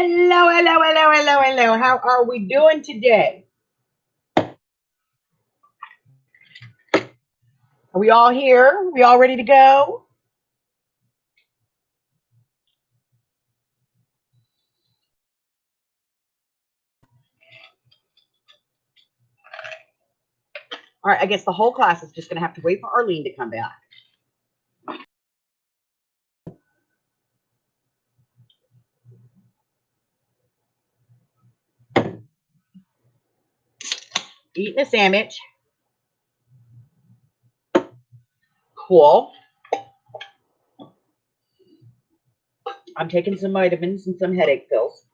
Hello, hello, hello, hello, hello. How are we doing today? Are we all here? We all ready to go? All right, I guess the whole class is just going to have to wait for Arlene to come back. Eating a sandwich. Cool. I'm taking some vitamins and some headache pills.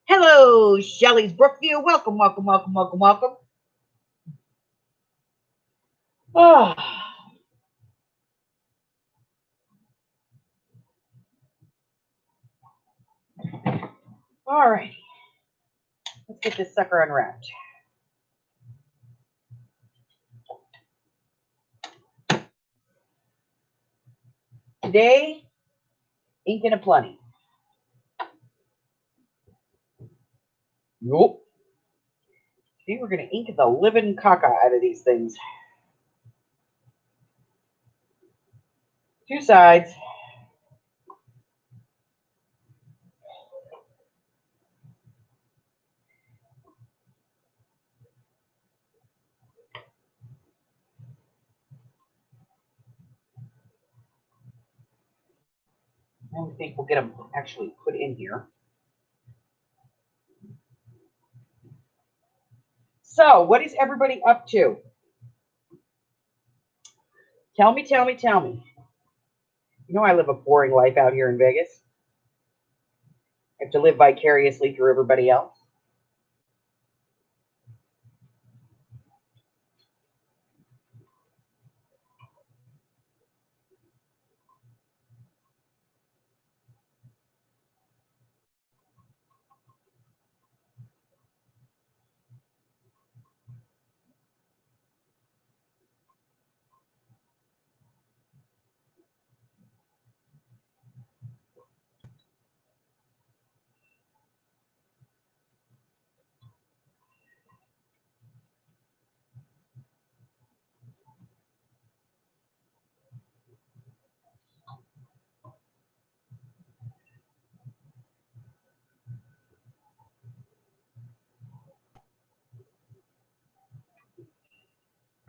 Hello, Shelley's Brookview. Welcome, welcome, welcome, welcome, welcome. Oh. All right. Let's get this sucker unwrapped. Today, inking aplenty. Nope. See, we're going to ink the living caca out of these things. Two sides. I think we'll get them actually put in here. So, what is everybody up to? Tell me, tell me, tell me. You know I live a boring life out here in Vegas. I have to live vicariously through everybody else.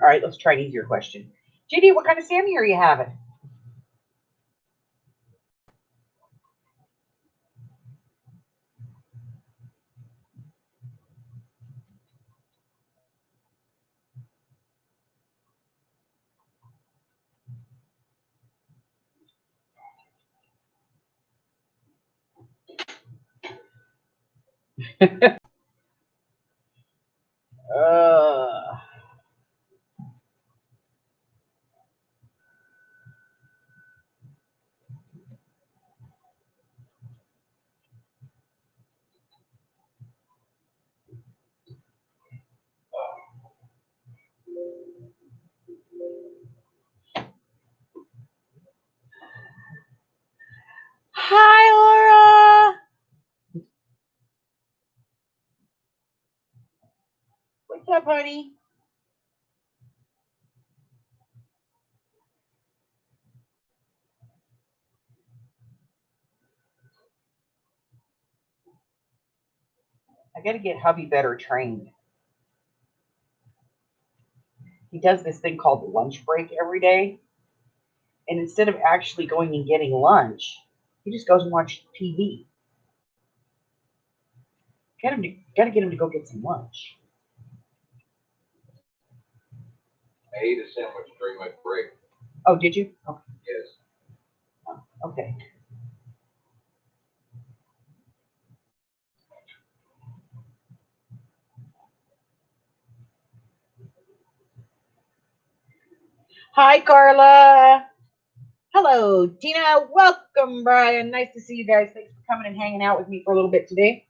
All right, let's try an easier question. JD, what kind of Sammy are you having? Hi, Laura. What's up, honey? I got to get hubby better trained. He does this thing called lunch break every day. And instead of actually going and getting lunch, he just goes and watches TV. Got to get him to go get some lunch. I ate a sandwich during my break. Oh, did you? Okay. Yes. Oh, okay. Hi, Carla. Hello, Tina. Welcome, Brian. Nice to see you guys. Thanks for coming and hanging out with me for a little bit today.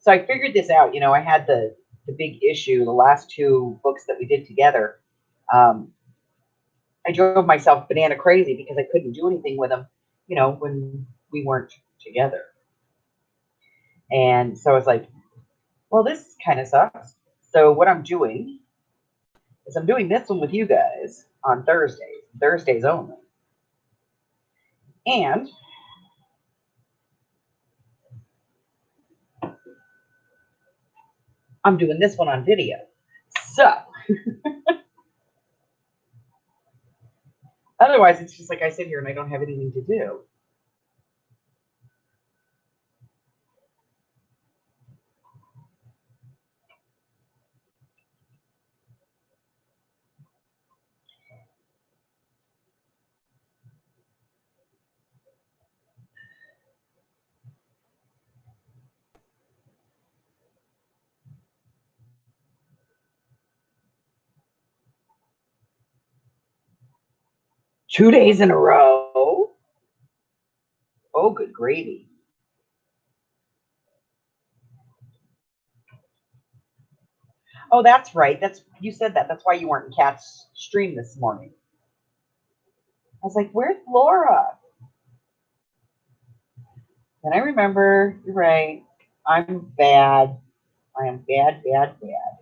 So I figured this out. I had the big issue, the last two books that we did together. Um, I drove myself banana crazy because I couldn't do anything with them, when we weren't together. And so I was like, well, this kind of sucks. So what I'm doing is I'm doing this one with you guys on Thursdays only. And I'm doing this one on video. So otherwise, it's just like I sit here and I don't have anything to do. 2 days in a row. Oh, good gravy. Oh, that's right. You said that. That's why you weren't in Kat's stream this morning. I was like, where's Laura? And I remember, you're right. I'm bad. I am bad, bad, bad.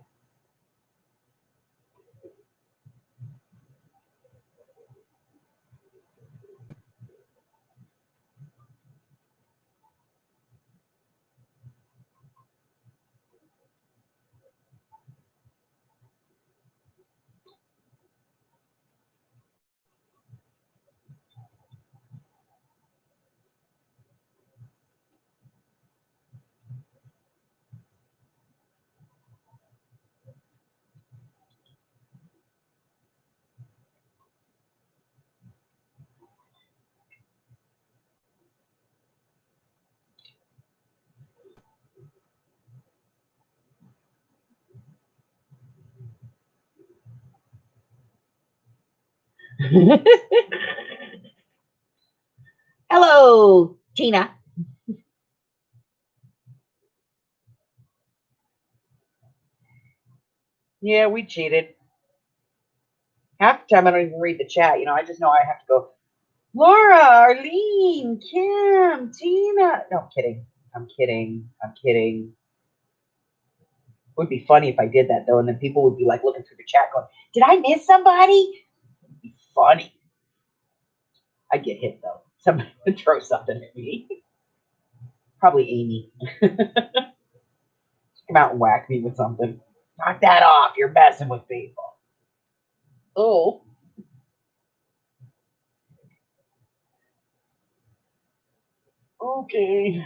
Hello, Tina. Yeah, we cheated. Half the time I don't even read the chat. I just know I have to go, Laura, Arlene, Kim, Tina. No, I'm kidding. I'm kidding. I'm kidding. It would be funny if I did that, though, and then people would be like looking through the chat going, did I miss somebody? It'd be funny. I'd get hit, though. Somebody would throw something at me. Probably Amy. Come out and whack me with something. Knock that off. You're messing with people. Oh. Okay.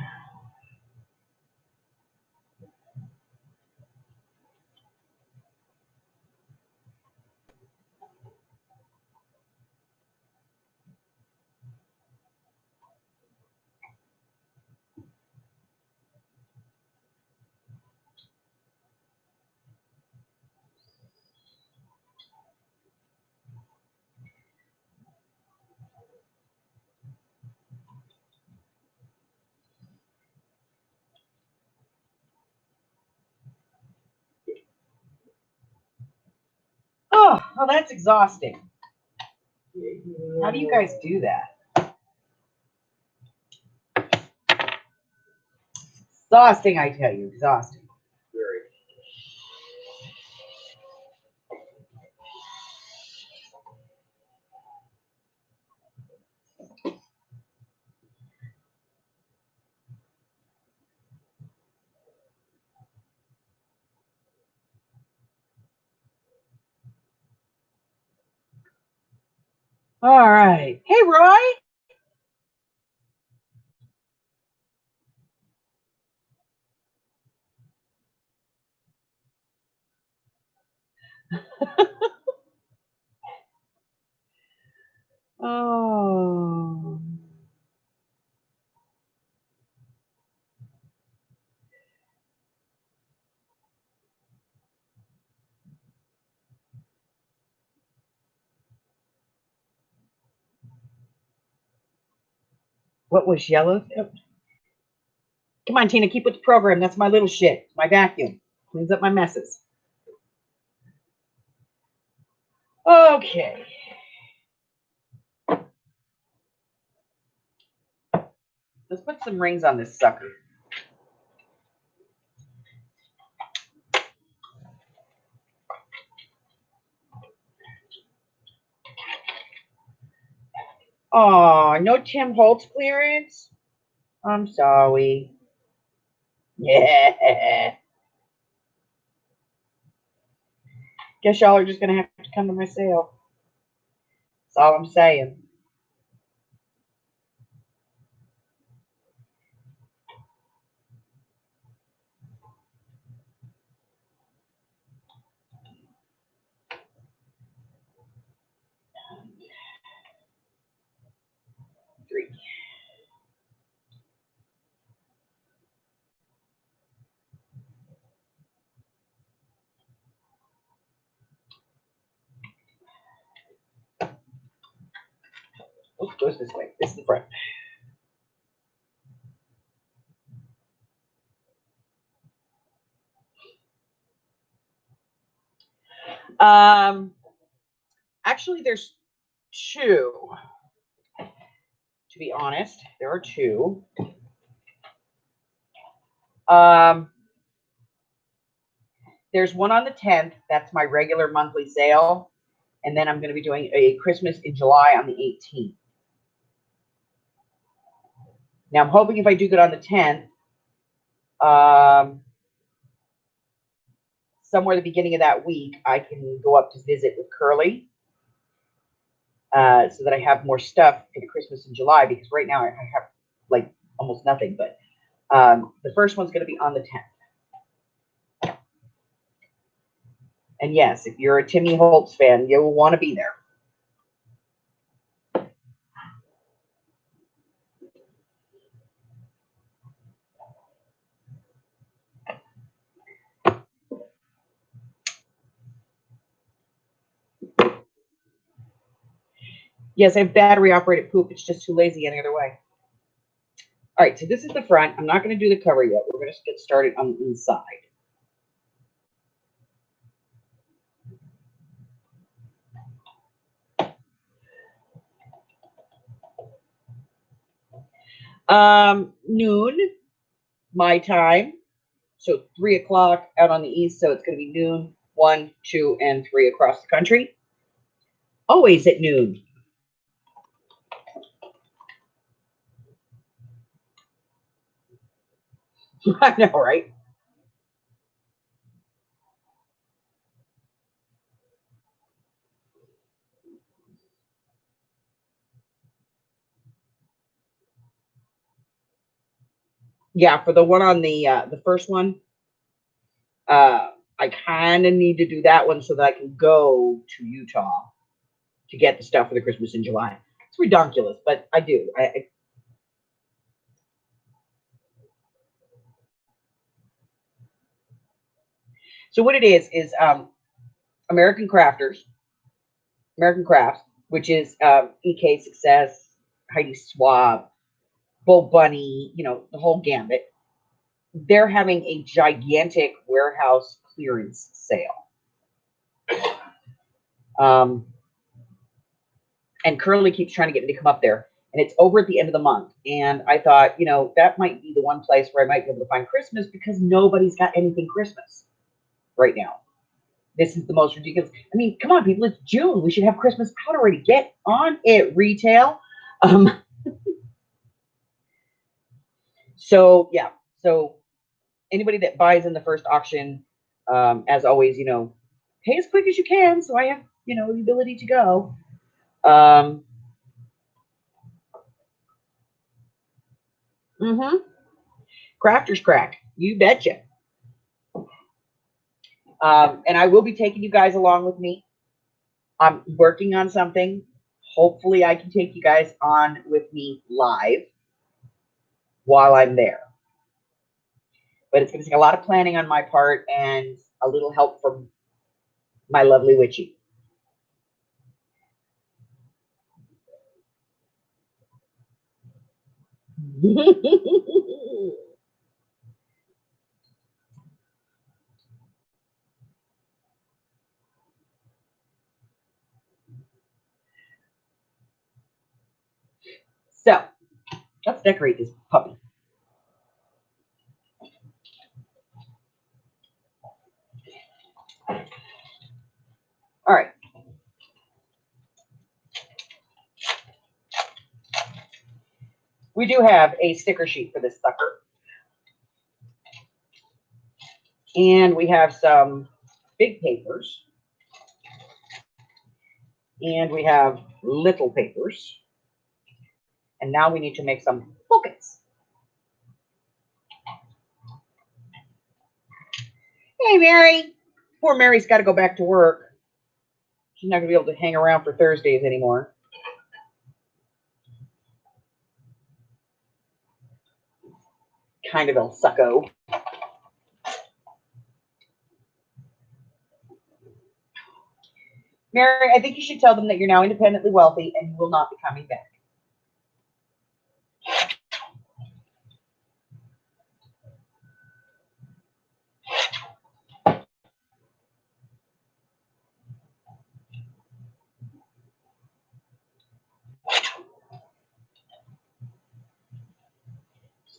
Oh, well, that's exhausting. How do you guys do that? Exhausting, I tell you. Exhausting. Very. All right. Hey, Roy. Oh. What was yellow? Come on, Tina, keep with the program. That's my little shit. My vacuum. Cleans up my messes. Okay. Let's put some rings on this sucker. Oh, no Tim Holtz clearance? I'm sorry. Yeah. Guess y'all are just going to have to come to my sale. That's all I'm saying. Three. Oops, goes this way. This is the front. Actually, there's two. To be honest, there are two. There's one on the 10th. That's my regular monthly sale. And then I'm going to be doing a Christmas in July on the 18th. Now, I'm hoping if I do good on the 10th, somewhere at the beginning of that week, I can go up to visit with Curly so that I have more stuff for the Christmas in July, because right now I have like almost nothing. But the first one's going to be on the 10th. And yes, if you're a Timmy Holtz fan, you'll want to be there. Yes, I have battery operated poop. It's just too lazy any other way. All right, so this is the front. I'm not going to do the cover yet. We're going to get started on the inside. Noon, my time. So 3 o'clock out on the east. So it's going to be noon, 1, 2, and 3 across the country. Always at noon. I know, right? Yeah, for the one on the first one, I kind of need to do that one so that I can go to Utah to get the stuff for the Christmas in July. It's ridiculous, but I do. So what it is American Crafts, which is EK Success, Heidi Swab, Bull Bunny, you know, the whole gambit. They're having a gigantic warehouse clearance sale. And Curly keeps trying to get me to come up there. And it's over at the end of the month. And I thought, you know, that might be the one place where I might be able to find Christmas, because nobody's got anything Christmas right now. This is the most ridiculous. I mean, come on, people. It's June. We should have Christmas out already. Get on it, retail. So, yeah. So anybody that buys in the first auction, as always, you know, pay as quick as you can so I have, you know, the ability to go. Crafters Crack. You betcha. And I will be taking you guys along with me. I'm working on something. Hopefully I can take you guys on with me live while I'm there. But it's going to take a lot of planning on my part and a little help from my lovely Witchy. So let's decorate this puppy. All right. We do have a sticker sheet for this sucker. And we have some big papers. And we have little papers. And now we need to make some pockets. Hey, Mary. Poor Mary's got to go back to work. She's not going to be able to hang around for Thursdays anymore. Kind of El Succo. Mary, I think you should tell them that you're now independently wealthy and you will not be coming back.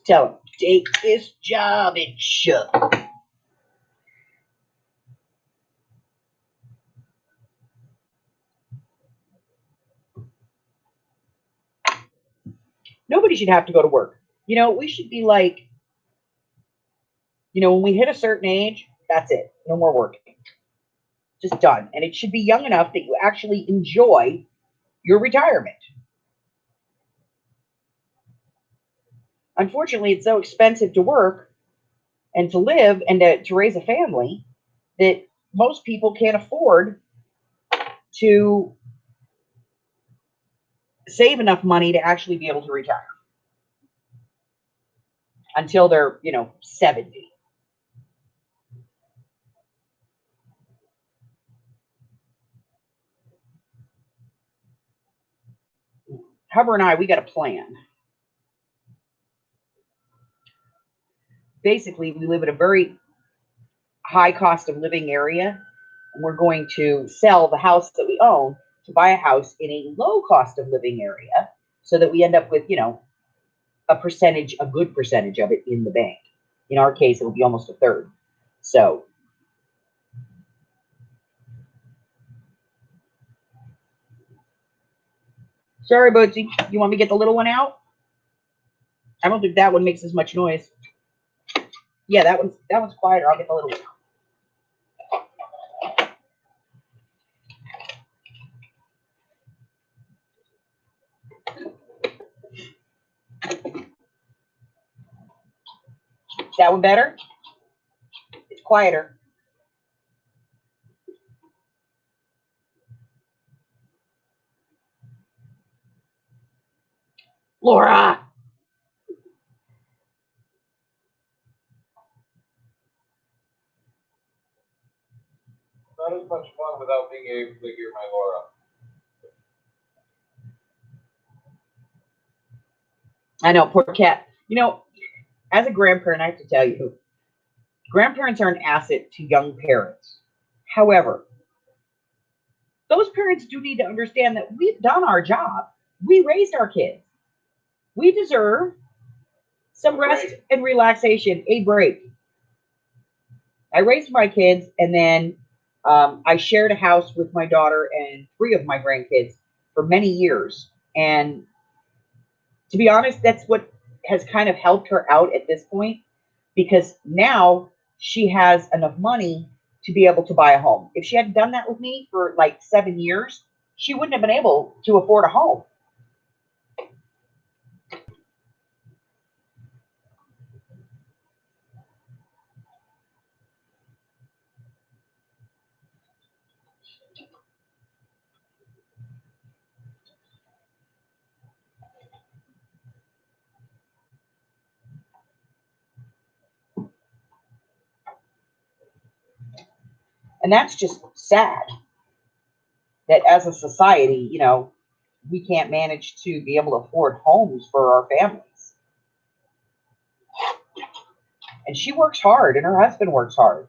Tell him, take this job and shove. Nobody should have to go to work. You know, we should be like, you know, when we hit a certain age, that's it. No more working. Just done. And it should be young enough that you actually enjoy your retirement. Unfortunately, it's so expensive to work and to live and to raise a family that most people can't afford to save enough money to actually be able to retire until they're, 70. Hubbard and I, we got a plan. Basically, we live in a very high cost of living area, and we're going to sell the house that we own to buy a house in a low cost of living area so that we end up with, a good percentage of it in the bank. In our case, it'll be almost a third. So, sorry, Bootsy. You want me to get the little one out? I don't think that one makes as much noise. Yeah, that one's quieter. I'll get the little one out. Is that one better? It's quieter. Laura! Not as much fun without being able to hear my Laura. I know, poor cat. As a grandparent, I have to tell you, grandparents are an asset to young parents. However, those parents do need to understand that we've done our job. We raised our kids. We deserve some rest and relaxation, a break. I raised my kids, and then I shared a house with my daughter and 3 of my grandkids for many years. And to be honest, that's what has kind of helped her out at this point, because now she has enough money to be able to buy a home. If she had done that with me for like 7 years, she wouldn't have been able to afford a home. And that's just sad that as a society, we can't manage to be able to afford homes for our families. And she works hard, and her husband works hard.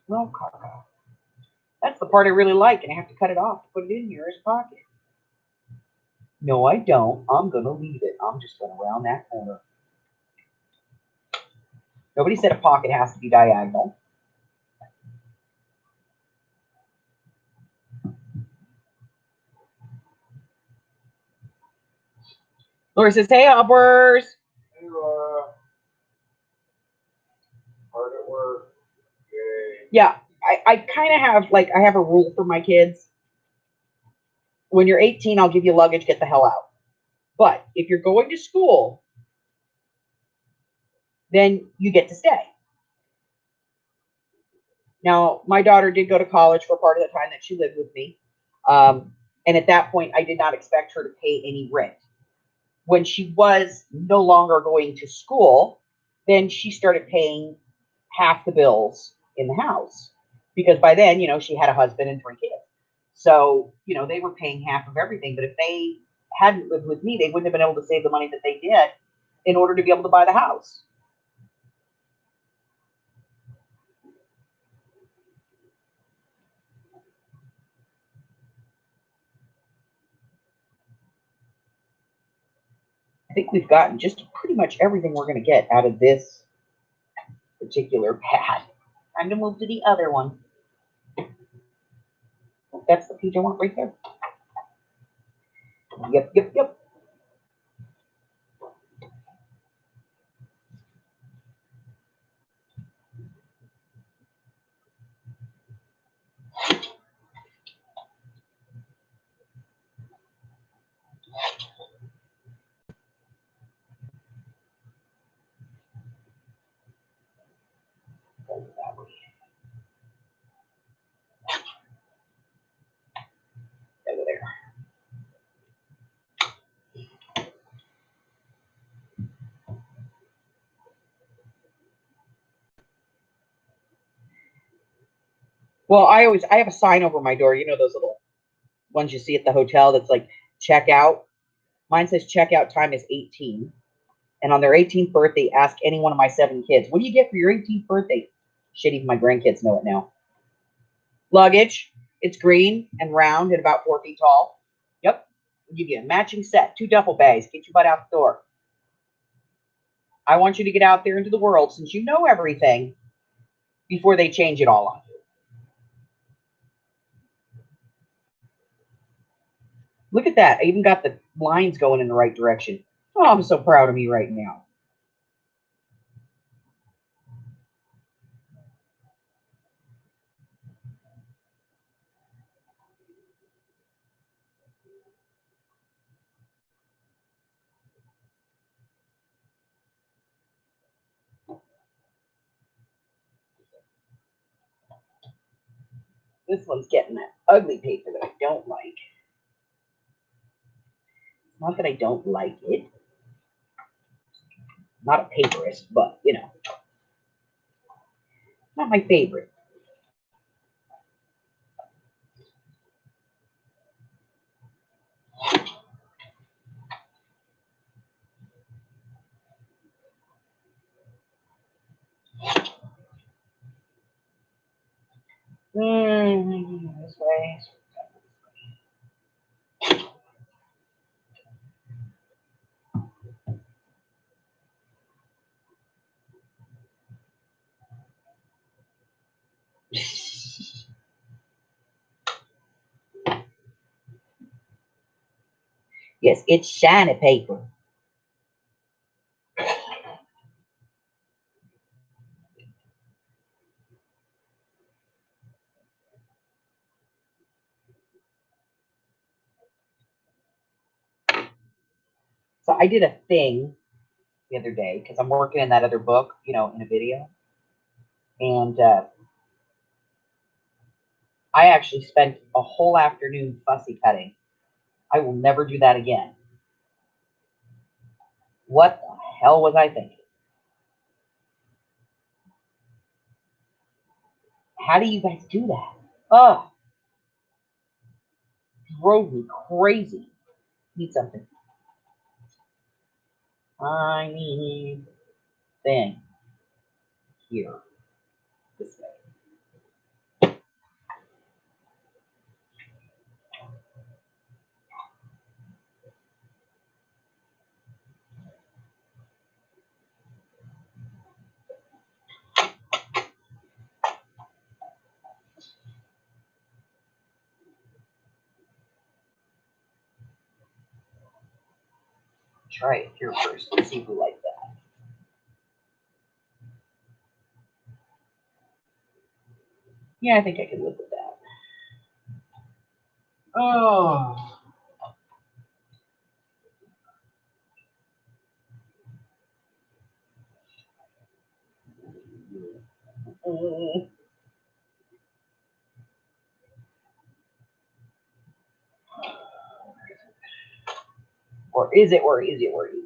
No, caca. That's the part I really like, and I have to cut it off to put it in here as a pocket. No, I don't. I'm going to leave it. I'm just going to round that corner. Nobody said a pocket has to be diagonal. Laura says, hey, Hoppers. Hey, Laura. Hard at work. Yay. Yeah, I kind of have, like, I have a rule for my kids. When you're 18, I'll give you luggage, get the hell out. But if you're going to school, then you get to stay. Now, my daughter did go to college for part of the time that she lived with me. And at that point, I did not expect her to pay any rent. When she was no longer going to school, then she started paying half the bills in the house. Because by then, she had a husband and 3 kids. So, they were paying half of everything. But if they hadn't lived with me, they wouldn't have been able to save the money that they did in order to be able to buy the house. I think we've gotten just pretty much everything we're going to get out of this particular pad. Time to move to the other one. That's the page I want right there. Yep. Over there. Well, I have a sign over my door. Those little ones you see at the hotel that's like checkout. Mine says checkout time is 18. And on their 18th birthday, ask any one of my 7 kids, what do you get for your 18th birthday? Shit, even my grandkids know it now. Luggage. It's green and round and about 4 feet tall. Yep. You get a matching set, 2 duffel bags. Get your butt out the door. I want you to get out there into the world since you know everything before they change it all on you. Look at that. I even got the lines going in the right direction. Oh, I'm so proud of me right now. This one's getting that ugly paper that I don't like. Not that I don't like it. Not a paperist, but, not my favorite. This way. Yes, it's shiny paper. So I did a thing the other day because I'm working in that other book, in a video. And I actually spent a whole afternoon fussy cutting. I will never do that again. What the hell was I thinking? How do you guys do that? Oh, drove me crazy. Need something. I need thing here. This way. try it here first and see if we like that. Yeah, I think I can live with that. Oh. Mm. Or is it? Or is it? Or is it?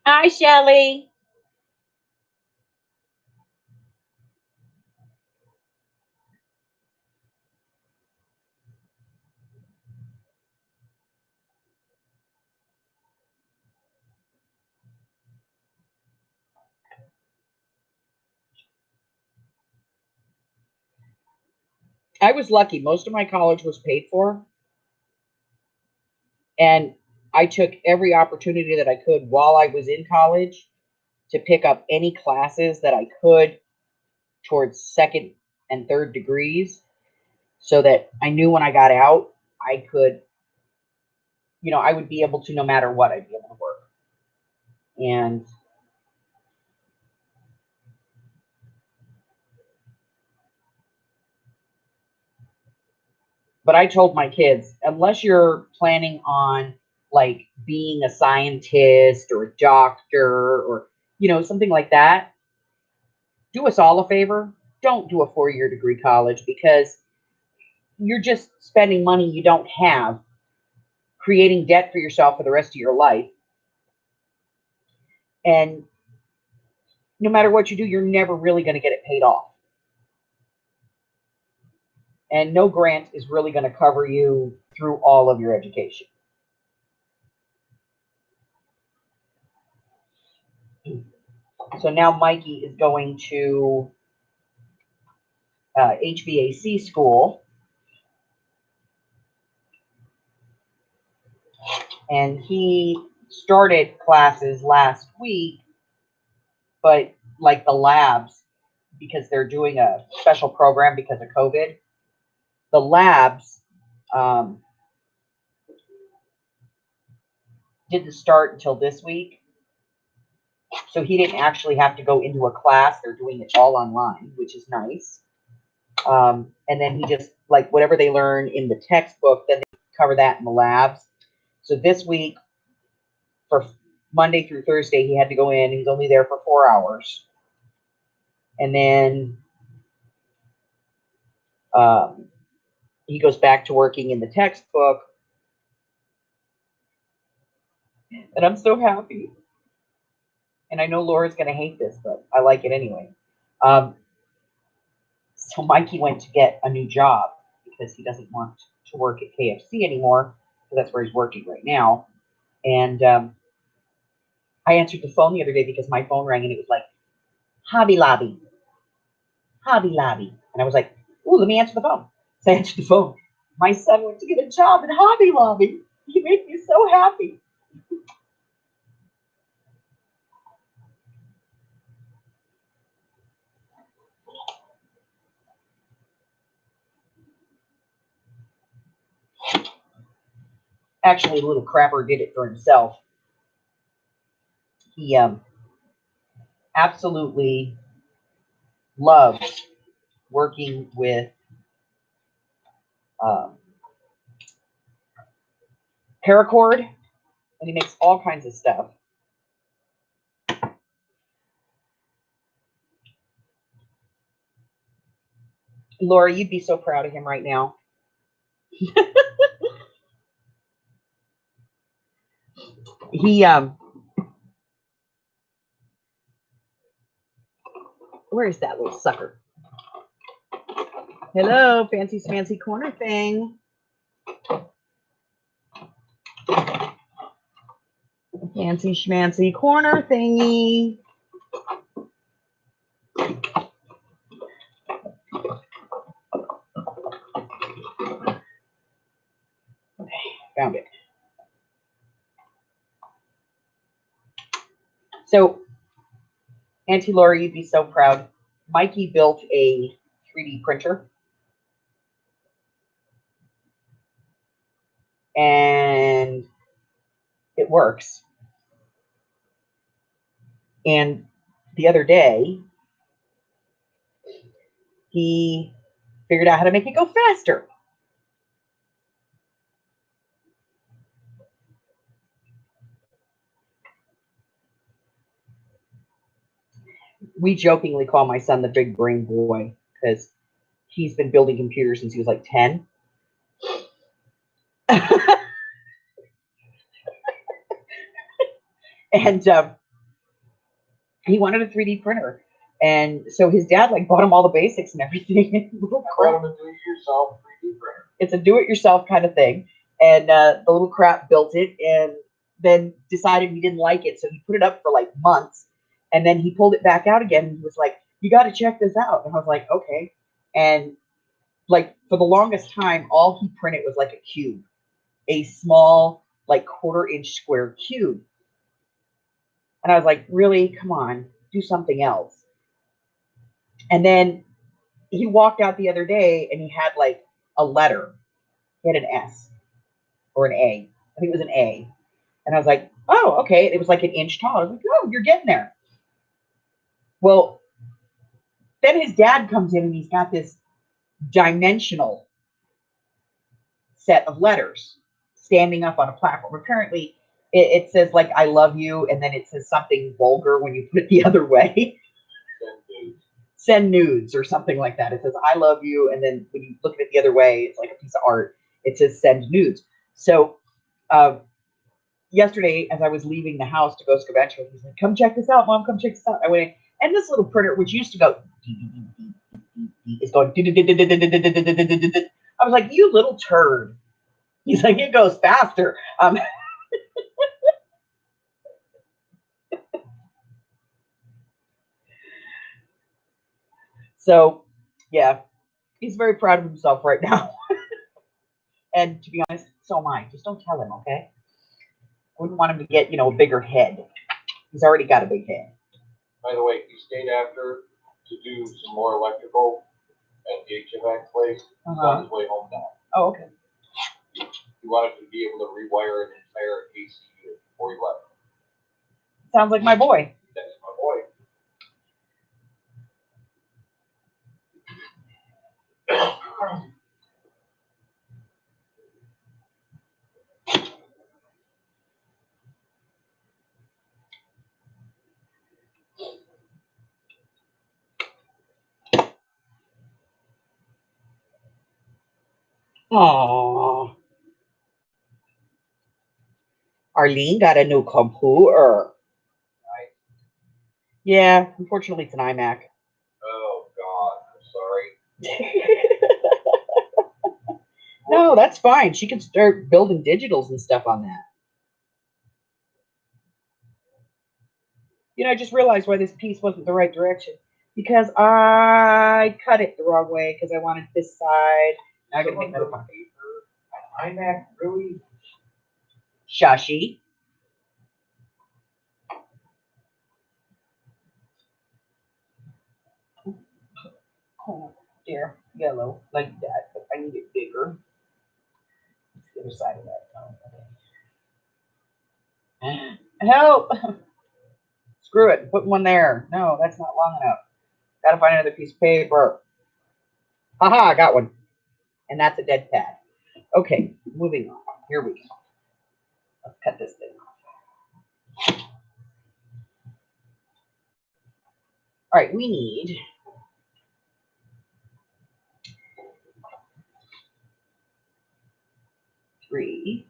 Hi, Shelly. I was lucky. Most of my college was paid for. And I took every opportunity that I could while I was in college to pick up any classes that I could towards second and third degrees so that I knew when I got out, I could, I would be able to, no matter what, I'd be able to work. And but I told my kids, unless you're planning on like being a scientist or a doctor or, something like that, do us all a favor. Don't do a 4-year degree college because you're just spending money you don't have, creating debt for yourself for the rest of your life. And no matter what you do, you're never really going to get it paid off. And no grant is really going to cover you through all of your education. So now Mikey is going to HVAC school. And he started classes last week, but like the labs, because they're doing a special program because of COVID, the labs didn't start until this week. So he didn't actually have to go into a class. They're doing it all online, which is nice. And then he just, like, whatever they learn in the textbook, then they cover that in the labs. So this week, for Monday through Thursday, he had to go in. He's only there for 4 hours. And then he goes back to working in the textbook. And I'm so happy. And I know Laura's going to hate this, but I like it anyway. So Mikey went to get a new job because he doesn't want to work at KFC anymore, because that's where he's working right now. And I answered the phone the other day because my phone rang and it was like, Hobby Lobby. Hobby Lobby. And I was like, ooh, let me answer the phone. So I answered the phone. My son went to get a job at Hobby Lobby. He made me so happy. Actually, little crapper did it for himself. He absolutely loves working with paracord, and he makes all kinds of stuff. Laura, you'd be so proud of him right now. He where is that little sucker? Hello, fancy corner thing. Fancy schmancy corner thingy. Okay, found it. So, Auntie Laura, you'd be so proud. Mikey built a 3D printer. And it works. And the other day, he figured out how to make it go faster. We jokingly call my son the big brain boy because he's been building computers since he was like 10. And he wanted a 3D printer. And so his dad like bought him all the basics and everything. Bought him a do-it-yourself 3D printer. It's a do-it-yourself kind of thing. And the little crap built it and then decided he didn't like it. So he put it up for like months. And then he pulled it back out again and he was like, you got to check this out. And I was like, okay. And like for the longest time, all he printed was like a cube, a small, like 1/4-inch square cube. And I was like, really? Come on, do something else. And then he walked out the other day and he had like a letter. He had an S or an A. I think it was an A. And I was like, oh, okay. It was like an inch tall. I was like, oh, you're getting there. Well, then his dad comes in and he's got this dimensional set of letters standing up on a platform. Apparently, it says like "I love you," and then it says something vulgar when you put it the other way. Send nudes or something like that. It says "I love you," and then when you look at it the other way, it's like a piece of art. It says "send nudes." So yesterday, as I was leaving the house to go scavenger, he's like, "Come check this out, Mom. Come check this out." I went in, and this little printer, which used to go, is going. I was like, "You little turd." He's like, "It goes faster." So, yeah, he's very proud of himself right now. And to be honest, so am I. Just don't tell him, okay? I wouldn't want him to get, a bigger head. He's already got a big head. By the way, he stayed after to do some more electrical at the HVAC place. He's on his way home now. Oh, okay. He wanted to be able to rewire an entire AC unit before he left. Sounds like my boy. That's my boy. Aww. Arlene got a new computer. Nice. Yeah, unfortunately, it's an iMac. Oh, God. I'm sorry. No, that's fine. She can start building digitals and stuff on that. I just realized why this piece wasn't the right direction. Because I cut it the wrong way because I wanted this side. Now I gotta make another one. iMac, really? Shashi. Oh, dear. Yellow. Like that. But I need it bigger. It's the other side of that. Oh, okay. Help! Screw it. Put one there. No, that's not long enough. Gotta find another piece of paper. Haha, I got one. And that's a dead pad. Okay, moving on. Here we go. Let's cut this thing off. All right, we need three.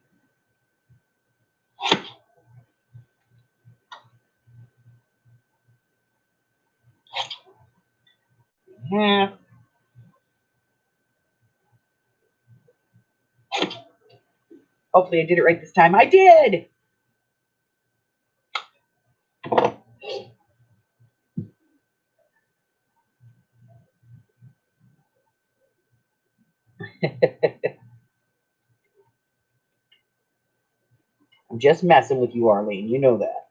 Half. Hopefully I did it right this time. I did! I'm just messing with you, Arlene. You know that.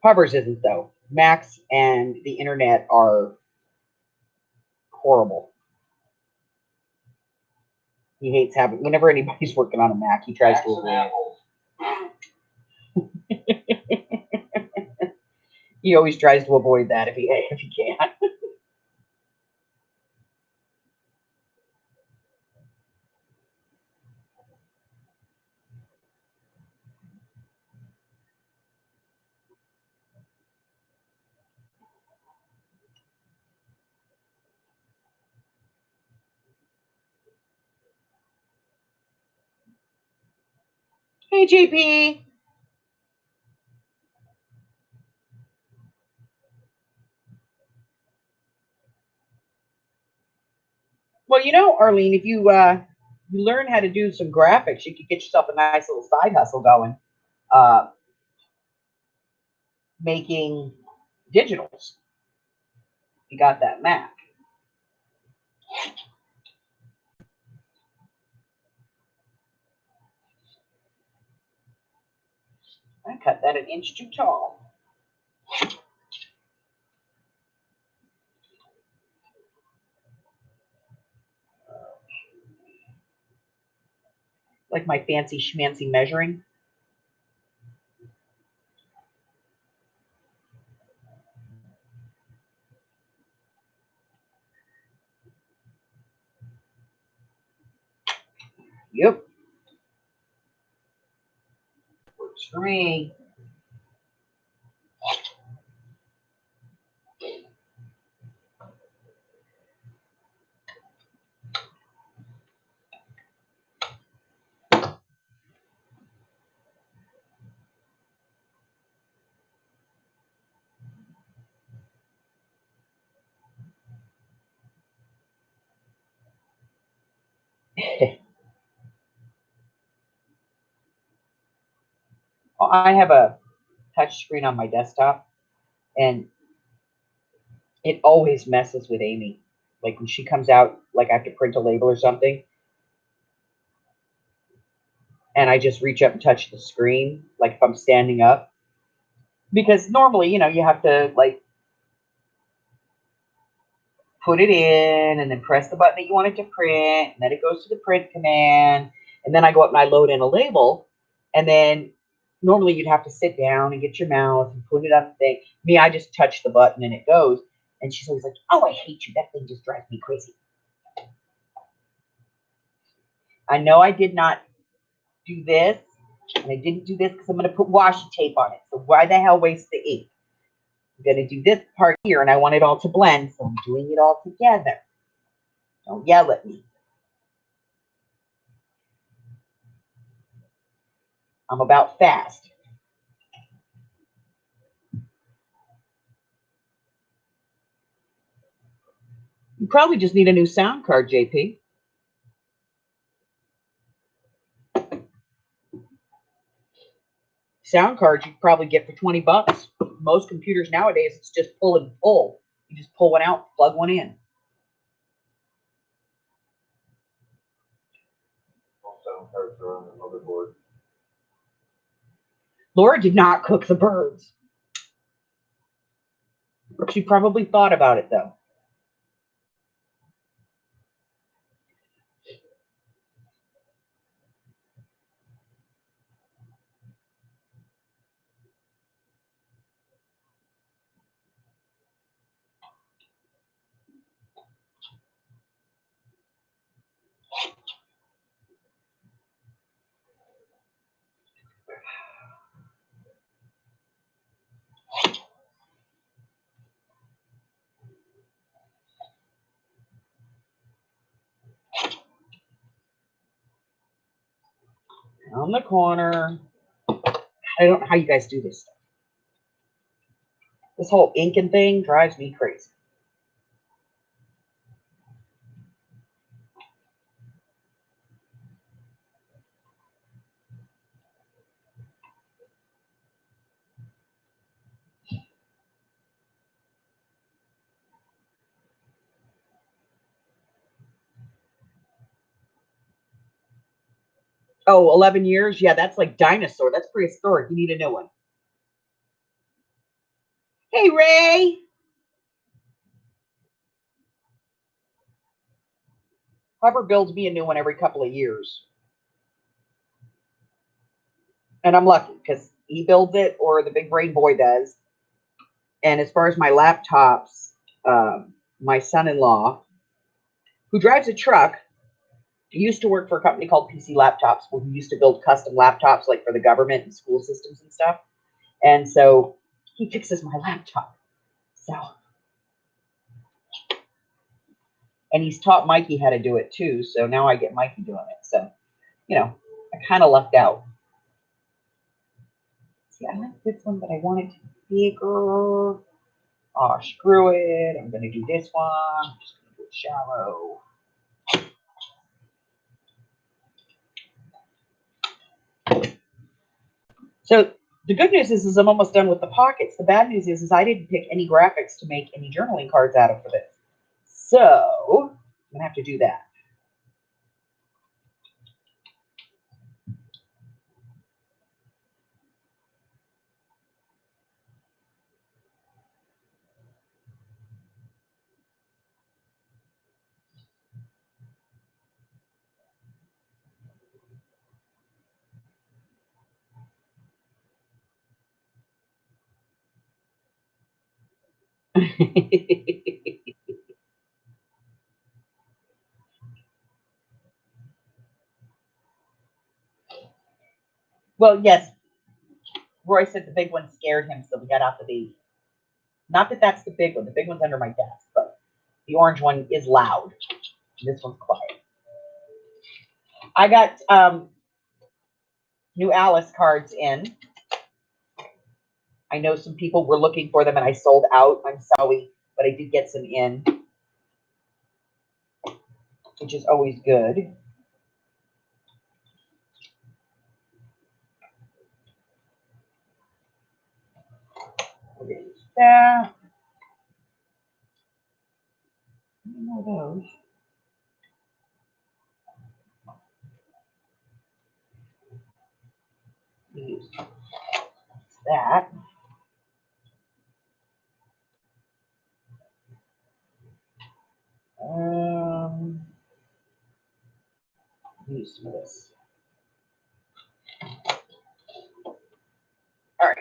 Hubbard's isn't, though. Macs and the internet are horrible. He hates having, whenever anybody's working on a Mac, he tries to avoid it. He always tries to avoid that if he can. Hey, JP. Well, Arlene, if you learn how to do some graphics, you could get yourself a nice little side hustle going, uh, making digitals. You got that Mac. I cut that an inch too tall. Like my fancy schmancy measuring. Yep. Works for me. I have a touch screen on my desktop, and it always messes with Amy. Like when she comes out, like I have to print a label or something, and I just reach up and touch the screen, like if I'm standing up. Because normally, you have to like put it in and then press the button that you want it to print, and then it goes to the print command, and then I go up and I load in a label, and then normally you'd have to sit down and get your mouse and put it on the thing. Me, I just touch the button and it goes. And she's always like, "Oh, I hate you. That thing just drives me crazy." I know I did not do this, and I didn't do this because I'm going to put washi tape on it. So why the hell waste the ink? I'm going to do this part here, and I want it all to blend, so I'm doing it all together. Don't yell at me. I'm about fast. You probably just need a new sound card, JP. Sound cards you probably get for $20. Most computers nowadays, it's just pull and pull. You just pull one out, plug one in. Sound cards are on the motherboard. Laura did not cook the birds. She probably thought about it, though. On the corner. I don't know how you guys do this stuff. This whole inking thing drives me crazy. Oh, 11 years? Yeah, that's like dinosaur. That's prehistoric. You need a new one. Hey, Ray. Hubbard builds me a new one every couple of years. And I'm lucky because he builds it or the big brain boy does. And as far as my laptops, my son-in-law, who drives a truck, he used to work for a company called PC Laptops, where he used to build custom laptops like for the government and school systems and stuff. And so he fixes my laptop. So, and he's taught Mikey how to do it too. So now I get Mikey doing it. So, you know, I kind of lucked out. See, I like this one, but I want it to be bigger. Oh, screw it. I'm going to do this one. I'm just going to do it shallow. So the good news is I'm almost done with the pockets. The bad news is I didn't pick any graphics to make any journaling cards out of for this. So I'm going to have to do that. Well, yes, Roy said the big one scared him, so we got out the baby. Not that that's the big one. The big one's under my desk, but the orange one is loud. This one's quiet. I got new Alice cards in. I know some people were looking for them and I sold out. I'm sorry, but I did get some in, which is always good. There's that. More of those. Use that. Use some of this. All right.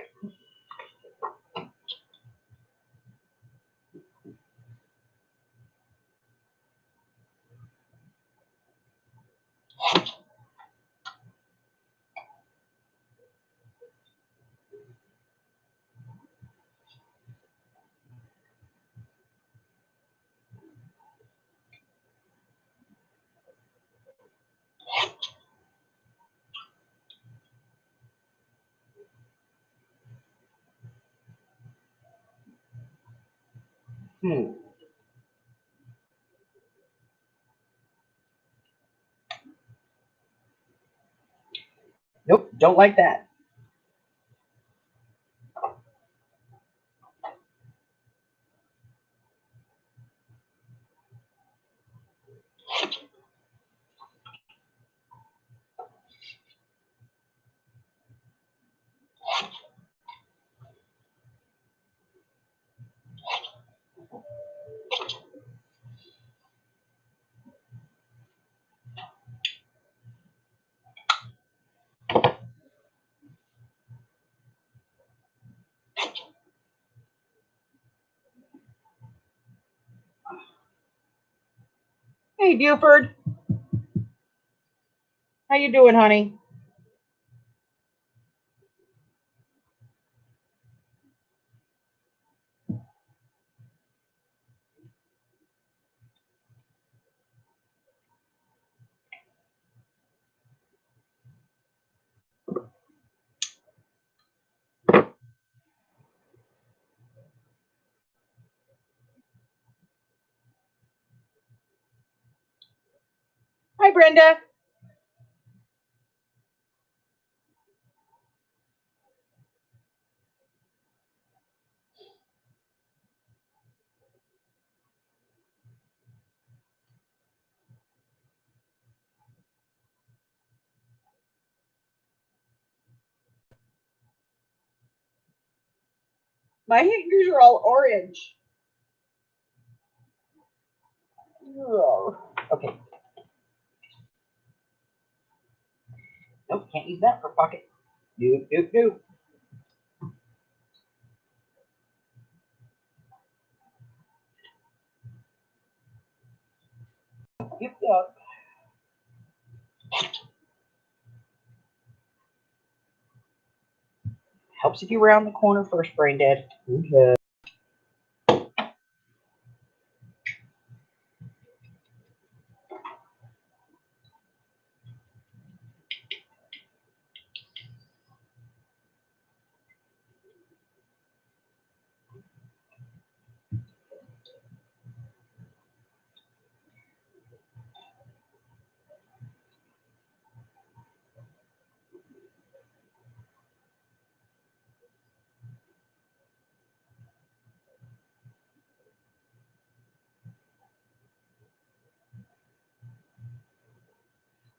Nope, don't like that. Hey, Buford. How you doing, honey? Hi, Brenda. My fingers are all orange. Ugh. Okay. Nope, can't use that for pocket. Nope, nope, nope. Yep, yep. Helps if you round the corner first, brain dead. Okay.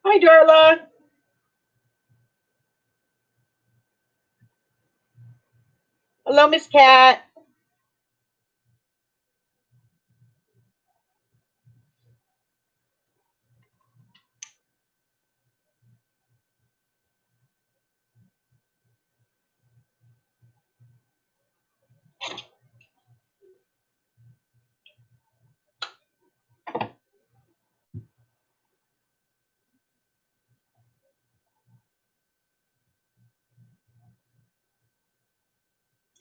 Hi, Darla. Hello, Miss Cat.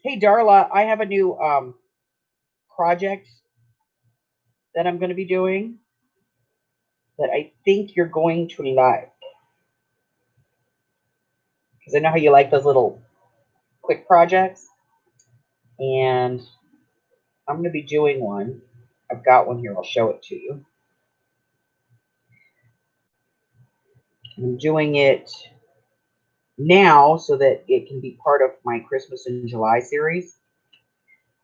Hey, Darla, I have a new project that I'm going to be doing that I think you're going to like. Because I know how you like those little quick projects. And I'm going to be doing one. I've got one here. I'll show it to you. I'm doing it now so that it can be part of my Christmas in July series.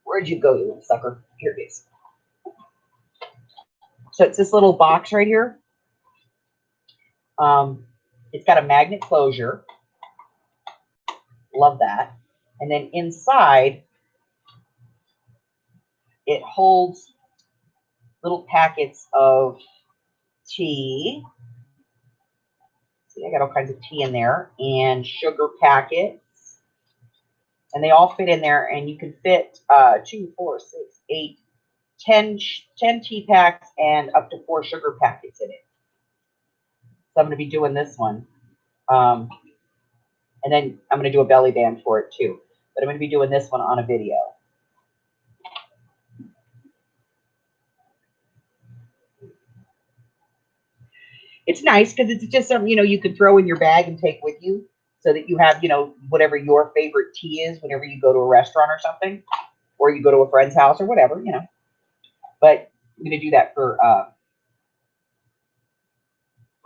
Where'd you go, you little sucker? Here it is. So it's this little box right here. It's got a magnet closure. Love that. And then inside, it holds little packets of tea. See, I got all kinds of tea in there and sugar packets. And they all fit in there, and you can fit 2, 4, 6, 8, 10 tea packs and up to 4 sugar packets in it. So I'm going to be doing this one. And then I'm going to do a belly band for it too. But I'm going to be doing this one on a video. It's nice because it's just something, you could throw in your bag and take with you so that you have, whatever your favorite tea is whenever you go to a restaurant or something, or you go to a friend's house or whatever, But I'm going to do that for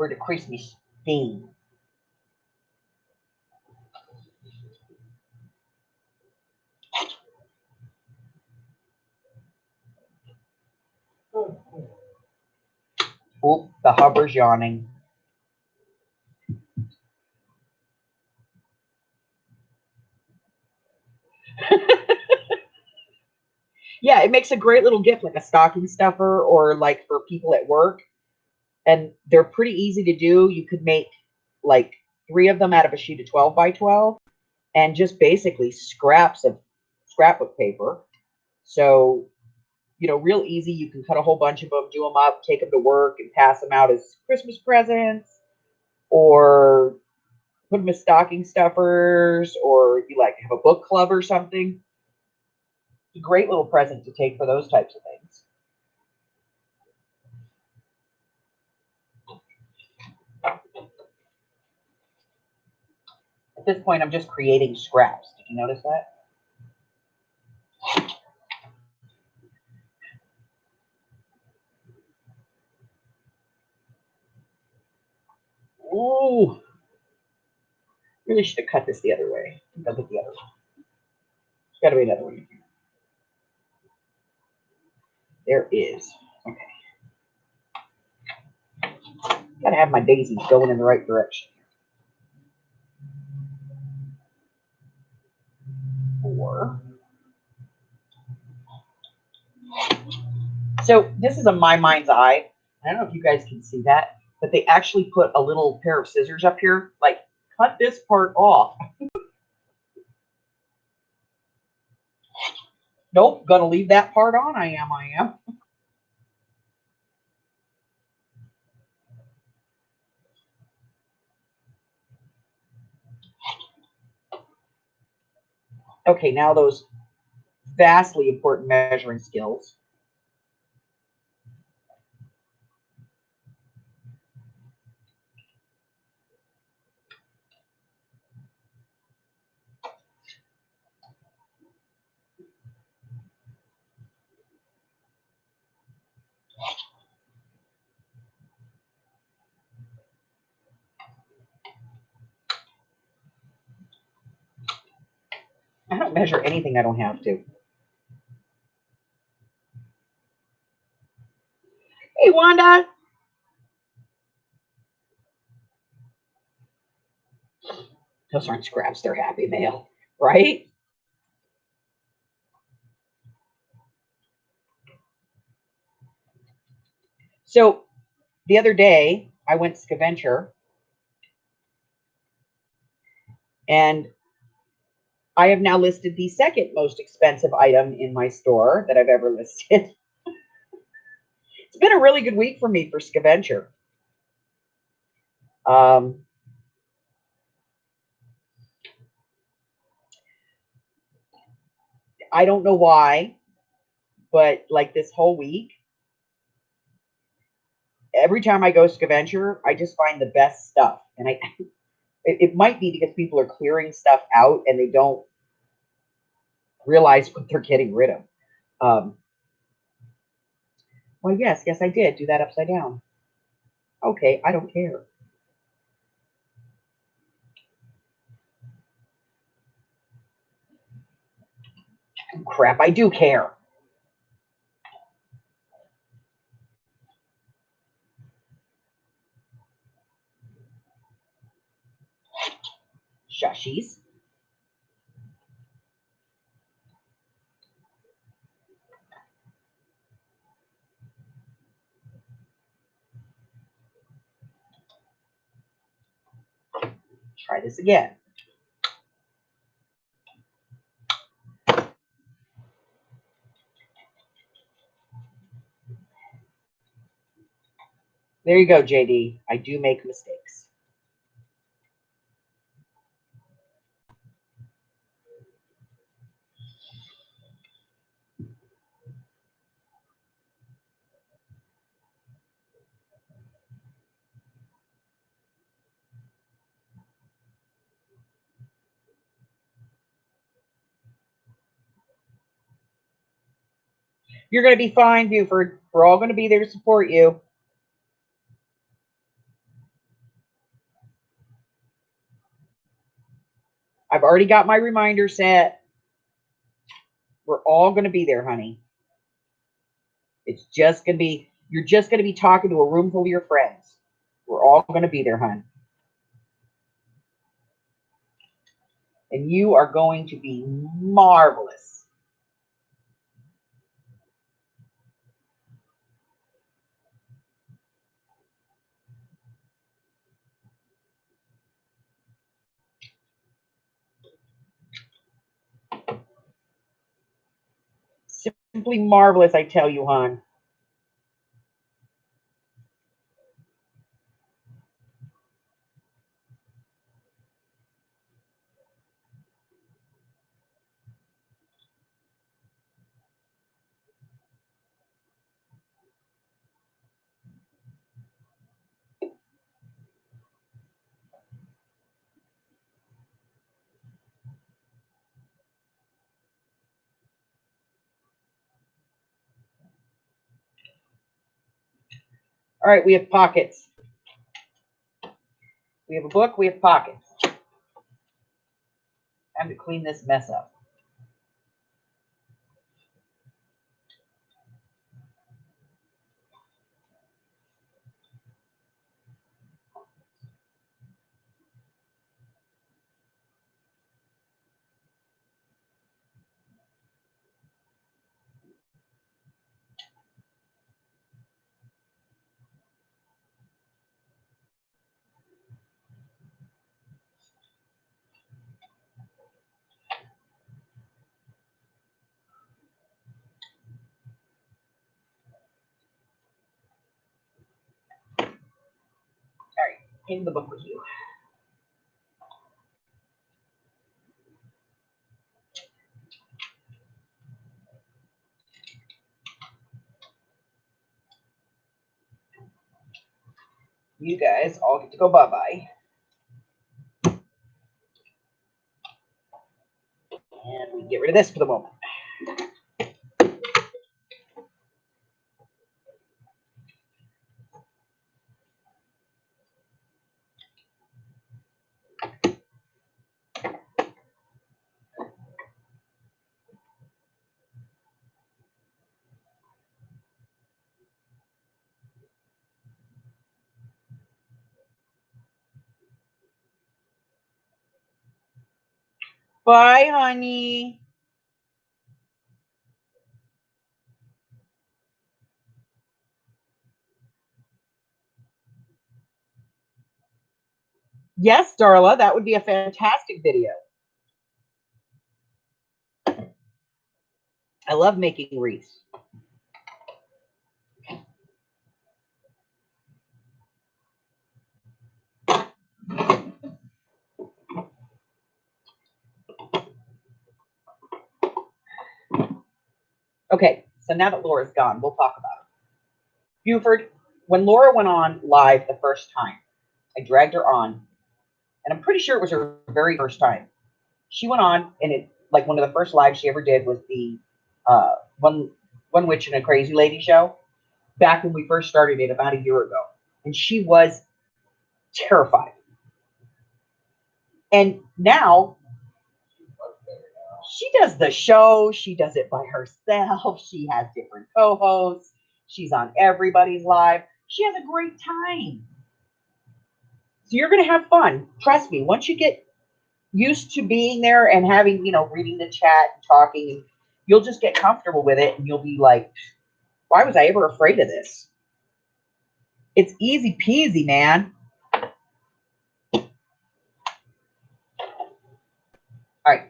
the Christmas theme. Oop, the hubber's yawning. Yeah, it makes a great little gift, like a stocking stuffer or like for people at work. And they're pretty easy to do. You could make like 3 of them out of a sheet of 12 by 12 and just basically scraps of scrapbook paper. So, real easy. You can cut a whole bunch of them, do them up, take them to work and pass them out as Christmas presents, or put them as stocking stuffers, or you like have a book club or something. It's a great little present to take for those types of things. At this point, I'm just creating scraps. Did you notice that? Ooh. Really should have cut this the other way. I'll put the other one. There's got to be another one in here. There is. Okay. Got to have my daisies going in the right direction. 4. So this is a my mind's eye. I don't know if you guys can see that, but they actually put a little pair of scissors up here, like cut this part off. Nope, gonna leave that part on. I am. Okay, now those vastly important measuring skills. I don't measure anything I don't have to. Hey, Wanda. Those aren't scraps, they're happy mail, right? So the other day, I went scavenger, and I have now listed the second most expensive item in my store that I've ever listed. It's been a really good week for me for scavenger. I don't know why, but like this whole week, every time I go scavenger, I just find the best stuff. And it might be because people are clearing stuff out and they don't realize what they're getting rid of. Well, yes, I did do that upside down. Okay, I don't care. Crap, I do care. Shushies. Try this again. There you go, JD. I do make mistakes. You're going to be fine, Buford. We're all going to be there to support you. I've already got my reminder set. We're all going to be there, honey. It's just going to be, you're just going to be talking to a room full of your friends. We're all going to be there, hon. And you are going to be marvelous. Simply marvelous, I tell you, hon. All right, we have pockets. We have a book, we have pockets. Time to clean this mess up. in the book with you. You guys all get to go bye-bye. And we get rid of this for the moment. Bye, honey. Yes, Darla, that would be a fantastic video. I love making wreaths. Okay, so now that Laura's gone, we'll talk about it. Buford, when Laura went on live the first time, I dragged her on, and I'm pretty sure it was her very first time. She went on, and it like one of the first lives she ever did was the one witch and a crazy lady show back when we first started it about a year ago, and she was terrified. And now she does the show. She does it by herself. She has different co-hosts. She's on everybody's live. She has a great time. So you're going to have fun. Trust me. Once you get used to being there and having, reading the chat and talking, you'll just get comfortable with it and you'll be like, why was I ever afraid of this? It's easy peasy, man. All right.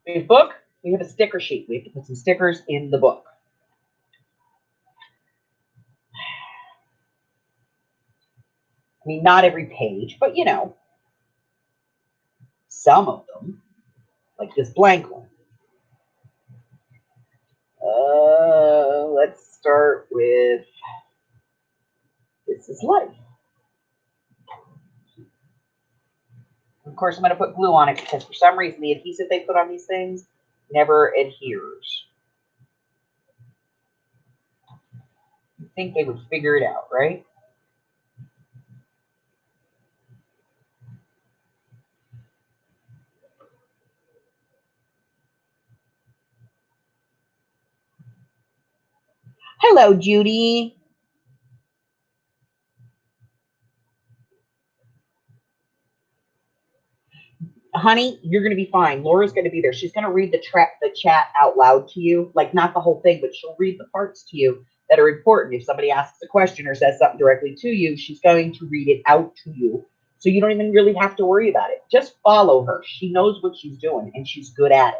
In the book, we have a sticker sheet. We have to put some stickers in the book. I mean, not every page, but some of them, like this blank one. Let's start with This Is Life. Of course, I'm going to put glue on it because for some reason the adhesive they put on these things never adheres. You'd think they would figure it out, right? Hello, Judy. Honey, you're going to be fine. Laura's going to be there. She's going to read the chat out loud to you. Like, not the whole thing, but she'll read the parts to you that are important. If somebody asks a question or says something directly to you, she's going to read it out to you. So you don't even really have to worry about it. Just follow her. She knows what she's doing, and she's good at it.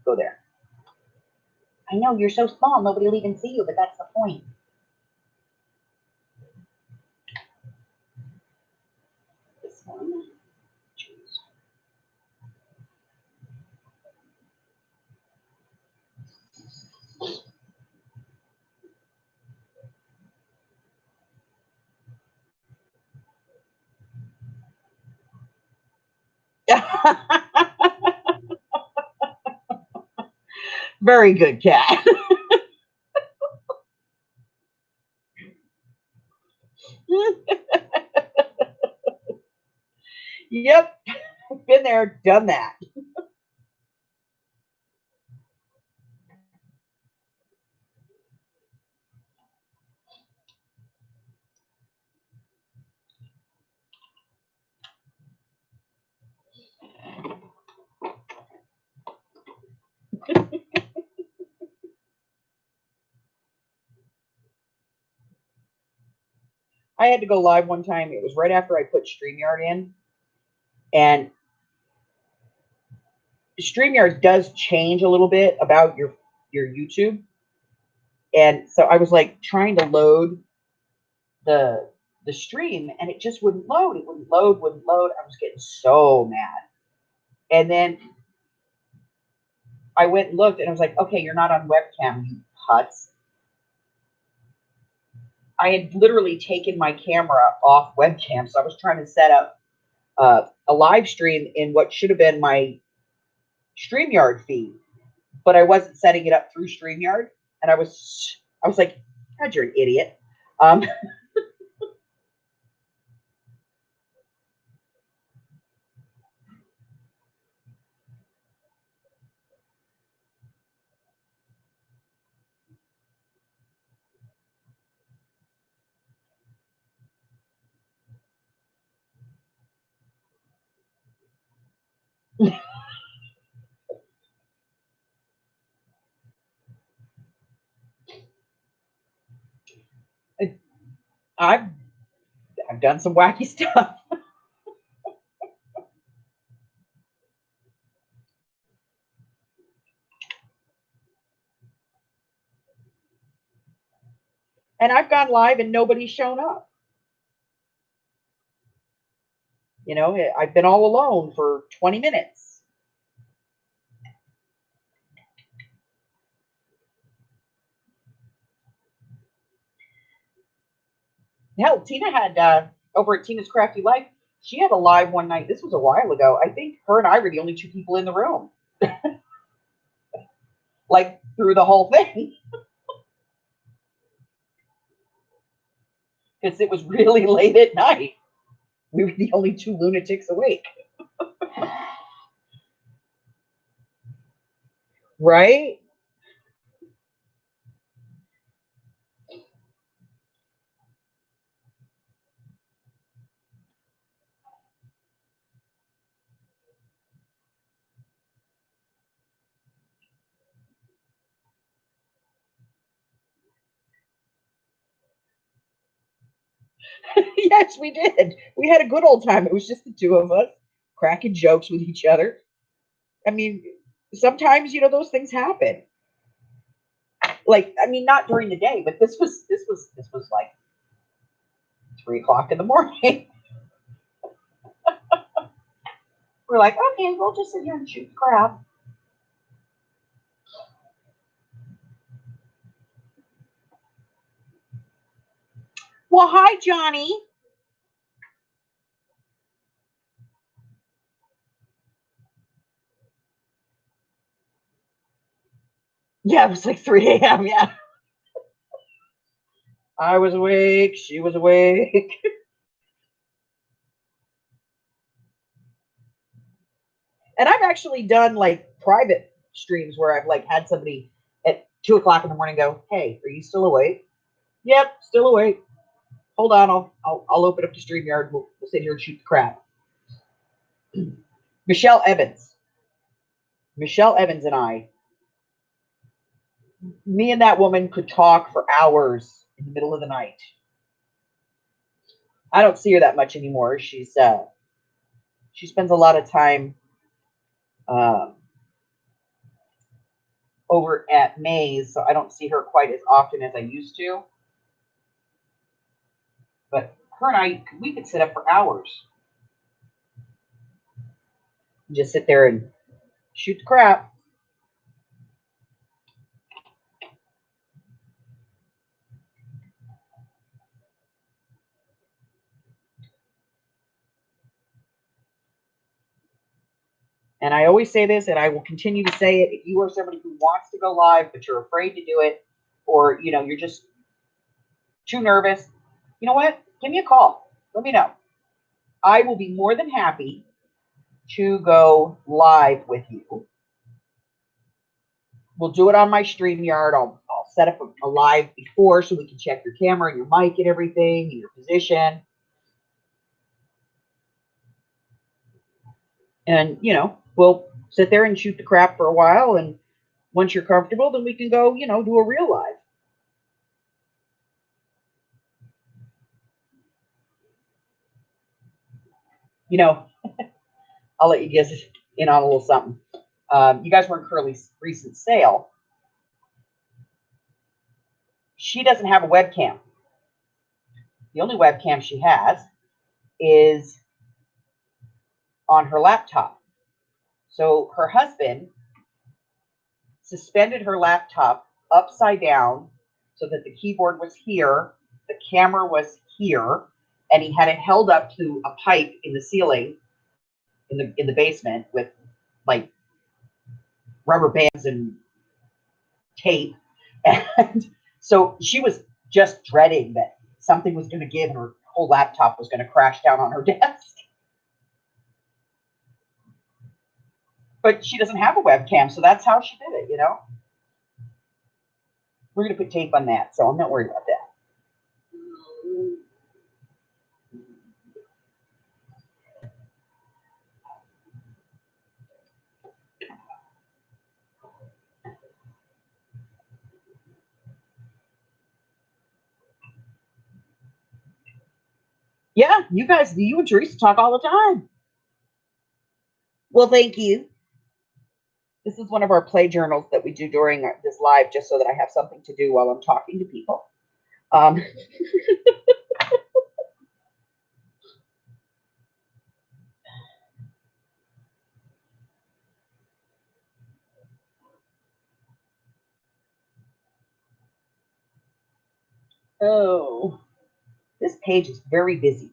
Go there. I know, you're so small, nobody will even see you, but that's the point. This one. Choose. Very good, cat. Yep, been there, done that. I had to go live one time. It was right after I put StreamYard in. And StreamYard does change a little bit about your YouTube. And so I was like trying to load the stream, and it just wouldn't load. It wouldn't load. I was getting so mad. And then I went and looked, and I was like, okay, you're not on webcam, you putz. I had literally taken my camera off webcam, so I was trying to set up a live stream in what should have been my StreamYard feed, but I wasn't setting it up through StreamYard, and I was like, God, you're an idiot. I've done some wacky stuff. And I've gone live and nobody's shown up. You know, I've been all alone for 20 minutes. Hell, Tina had, over at Tina's Crafty Life, she had a live one night. This was a while ago. I think her and I were the only two people in the room. Like, through the whole thing. Because it was really late at night. We were the only two lunatics awake. Right? Yes, we did. We had a good old time. It was just the two of us cracking jokes with each other. I mean, sometimes, you know, those things happen. Like, I mean, not during the day, but this was like 3 o'clock in the morning. We're like, okay, we'll just sit here and shoot crap. Well, hi, Johnny. Yeah, it was like 3 a.m. Yeah. I was awake. She was awake. And I've actually done like private streams where I've like had somebody at 2 o'clock in the morning go, "Hey, are you still awake?" "Yep, still awake." "Hold on, I'll open up the StreamYard. We'll sit here and shoot the crap." Michelle Evans. Michelle Evans and I, me and that woman could talk for hours in the middle of the night. I don't see her that much anymore. She spends a lot of time over at Maze, so I don't see her quite as often as I used to. But her and I, we could sit up for hours. Just sit there and shoot the crap. And I always say this, and I will continue to say it. If you are somebody who wants to go live, but you're afraid to do it, or, you know, you're just too nervous, you know what? Give me a call. Let me know. I will be more than happy to go live with you. We'll do it on my StreamYard. I'll set up a live before so we can check your camera and your mic and everything and your position. And, you know, we'll sit there and shoot the crap for a while. And once you're comfortable, then we can go, you know, do a real live. You know, I'll let you guys in on a little something. You guys were in Curly's recent sale. She doesn't have a webcam. The only webcam she has is on her laptop. So her husband suspended her laptop upside down so that the keyboard was here, the camera was here, and he had it held up to a pipe in the ceiling in the basement with like rubber bands and tape. And so she was just dreading that something was going to give and her whole laptop was going to crash down on her desk. But she doesn't have a webcam, so that's how she did it, you know? We're going to put tape on that, so I'm not worried about that. Yeah, you and Teresa talk all the time. Well, thank you. This is one of our play journals that we do during this live, just so that I have something to do while I'm talking to people. Oh, this page is very busy.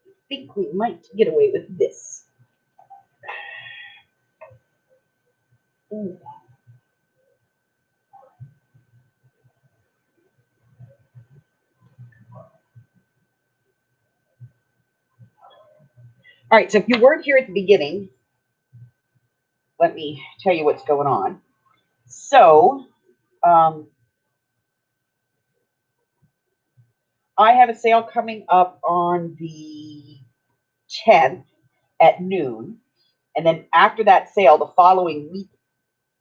I think we might get away with this. Ooh. All right, so if you weren't here at the beginning, let me tell you what's going on. So, I have a sale coming up on the 10th at noon. And then after that sale, the following week,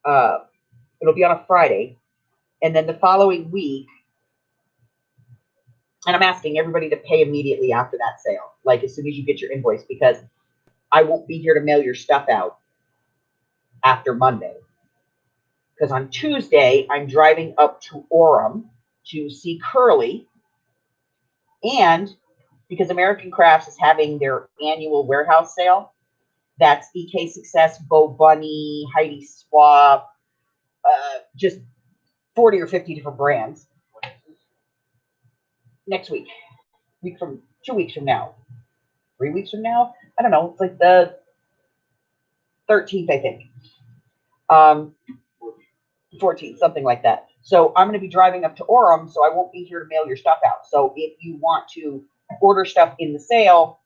it'll be on a Friday. And then the following week, and I'm asking everybody to pay immediately after that sale, like as soon as you get your invoice, because I won't be here to mail your stuff out after Monday. Because on Tuesday, I'm driving up to Orem to see Curly. And because American Crafts is having their annual warehouse sale, that's EK Success, Bo Bunny, Heidi Swap, just 40 or 50 different brands. Next week, 2 weeks from now, 3 weeks from now, I don't know. It's like the 13th, I think. 14th, something like that. So I'm going to be driving up to Orem, so I won't be here to mail your stuff out. So if you want to order stuff in the sale,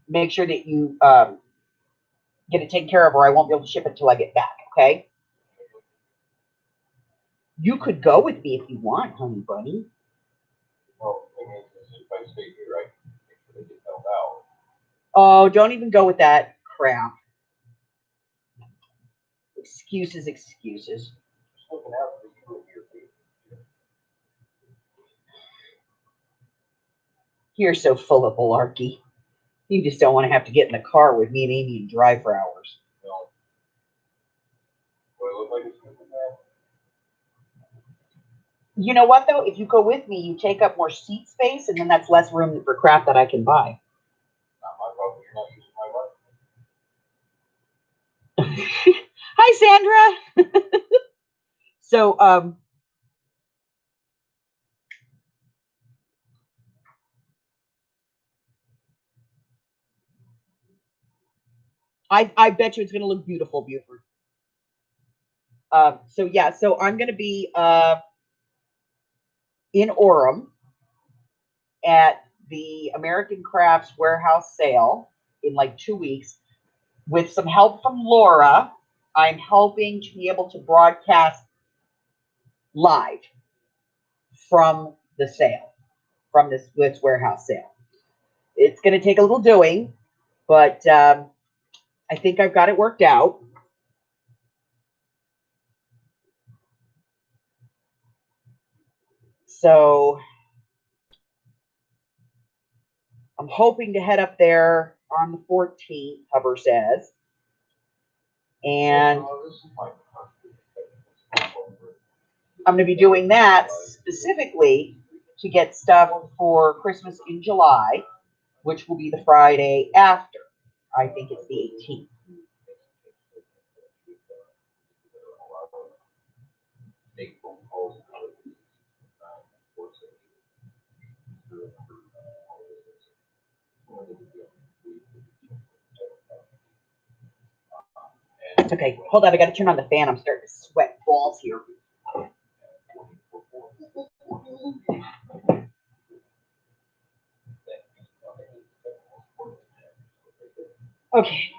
make sure that you get it taken care of, or I won't be able to ship it till I get back, okay? You could go with me if you want, honey bunny. Well, I mean, if I stay here, I make sure they get held out. Oh, don't even go with that crap. Excuses, excuses. Just looking out for you and your baby. You're so full of malarkey. You just don't want to have to get in the car with me and Amy and drive for hours. No. Do I look like a stupid man? You know what, though? If you go with me, you take up more seat space, and then that's less room for crap that I can buy. Not my problem. You're not using my money. Hi, Sandra. So, I bet you it's going to look beautiful, Buford. So yeah, so I'm going to be in Orem at the American Crafts warehouse sale in like 2 weeks with some help from Laura. I'm hoping to be able to broadcast live from the sale, from this warehouse sale. It's going to take a little doing, but I think I've got it worked out. So I'm hoping to head up there on the 14th, Huber says. And I'm going to be doing that specifically to get stuff for Christmas in July, which will be the Friday after. I think it's the 18th. Okay, hold on. I got to turn on the fan. I'm starting to sweat balls here. Okay.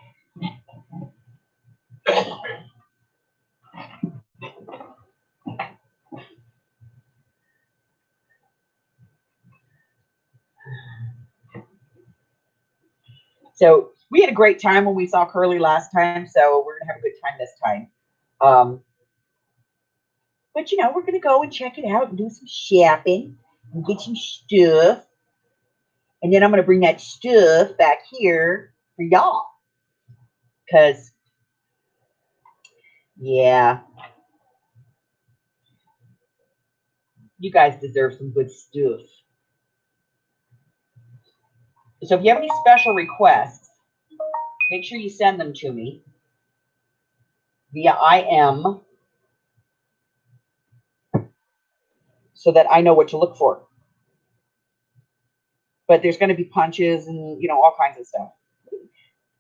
So we had a great time when we saw Curly last time, so we're gonna have a good time this time. But you know, we're gonna go and check it out and do some shopping and get some stuff. And then I'm gonna bring that stuff back here for y'all. Cause yeah, you guys deserve some good stuff. So if you have any special requests, make sure you send them to me via IM so that I know what to look for. But there's going to be punches and, you know, all kinds of stuff.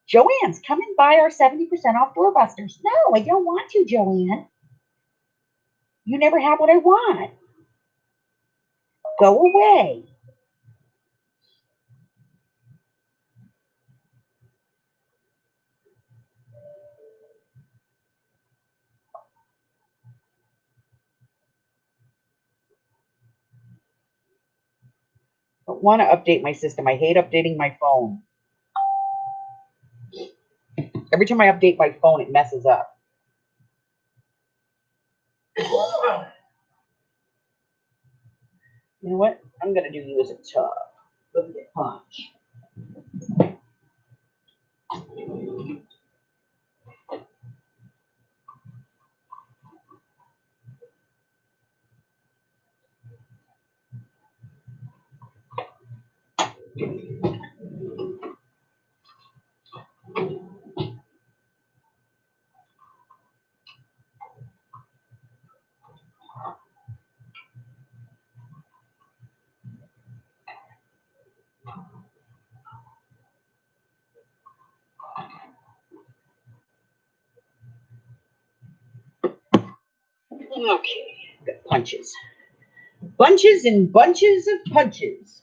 Joanne's, come and buy our 70% off doorbusters. No, I don't want to, Joanne. You never have what I want. Go away. I want to update my system. I hate updating my phone. Every time I update my phone, it messes up. You know what? I'm going to do you as a tub. Look at that punch. Okay, got punches. Bunches and bunches of punches.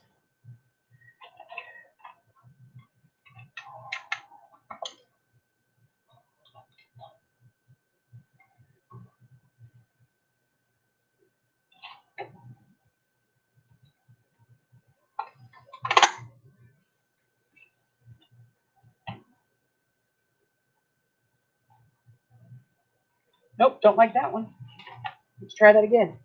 Nope, don't like that one. Let's try that again.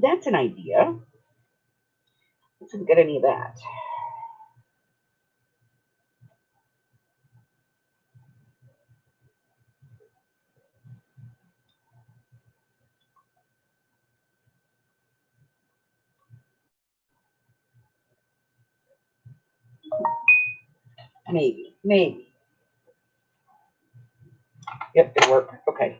That's an idea. Let's not get any of that. Maybe, maybe. Yep, it'll work. Okay.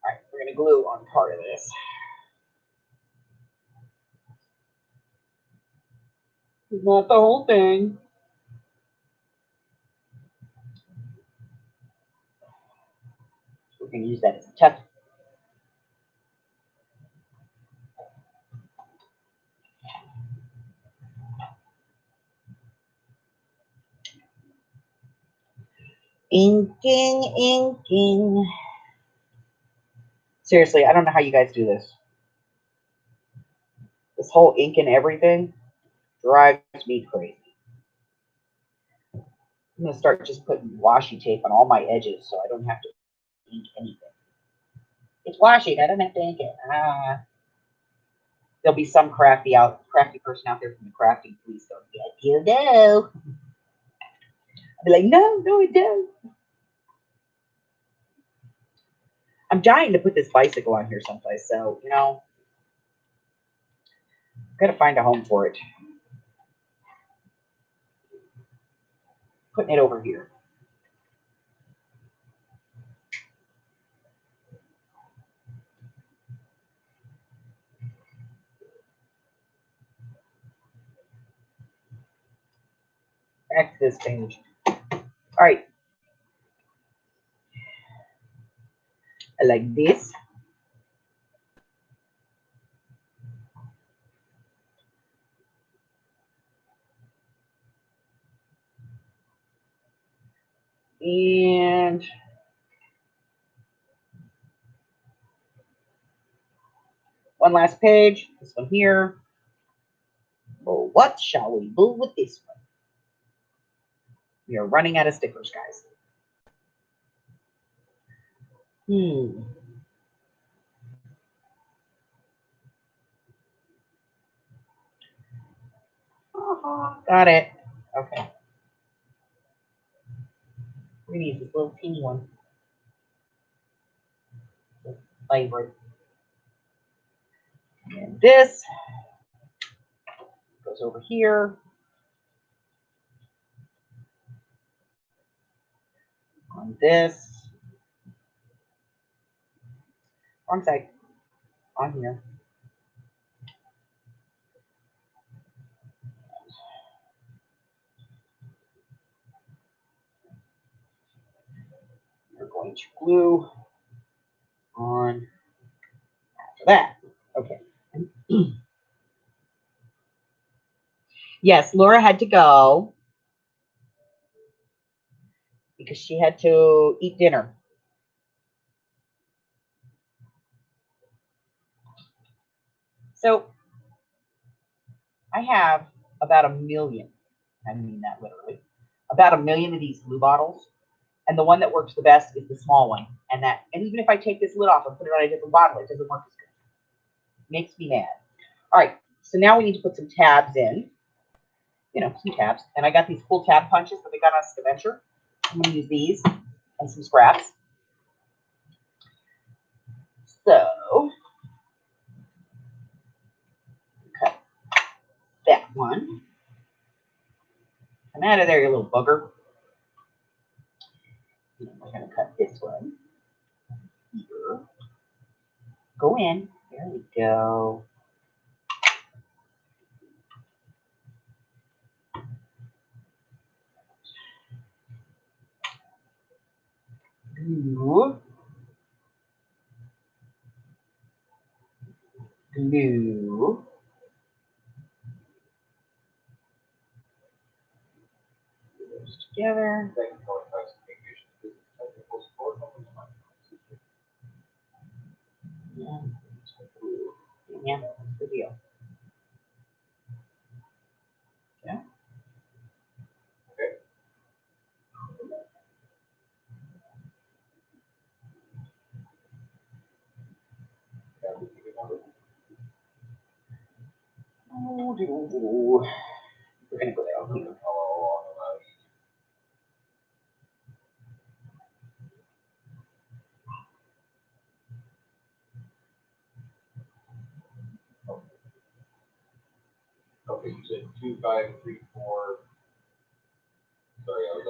All right, we're gonna glue on part of this. Not the whole thing. use that as a tuck. Inking, inking. Seriously, I don't know how you guys do this. This whole ink and everything drives me crazy. I'm going to start just putting washi tape on all my edges so I don't have to ink anything. It's washi. I don't have to ink it. There'll be some crafty person out there from the crafting police going, yes, you do. I'll be like, no, I don't. I'm dying to put this bicycle on here someplace, so, you know, I've got to find a home for it. Putting it over here. Back to this page. All right. I like this. And one last page. This one here. Well, what shall we do with this one? We are running out of stickers, guys. Got it. Okay. We need this little teeny one. Favorite. And this goes over here. On this. Wrong side. On here. We're going to glue on after that. Okay. Yes, Laura had to go because she had to eat dinner. So I have about 1 million. I mean that literally. About 1 million of these glue bottles. And the one that works the best is the small one. And even if I take this lid off and put it on a different bottle, it doesn't work as good. Makes me mad. All right. So now we need to put some tabs in. You know, some tabs. And I got these cool tab punches that we got on Scaventure. I'm going to use these and some scraps. So, cut that one. Come out of there, you little bugger. And we're going to cut this one here. Go in. There we go. Glue. Glue. Those together. Yeah, that's the deal. Yeah. Okay. Oh, we're gonna go down here. Okay, you said 2, 5, 3, 4. Sorry, I was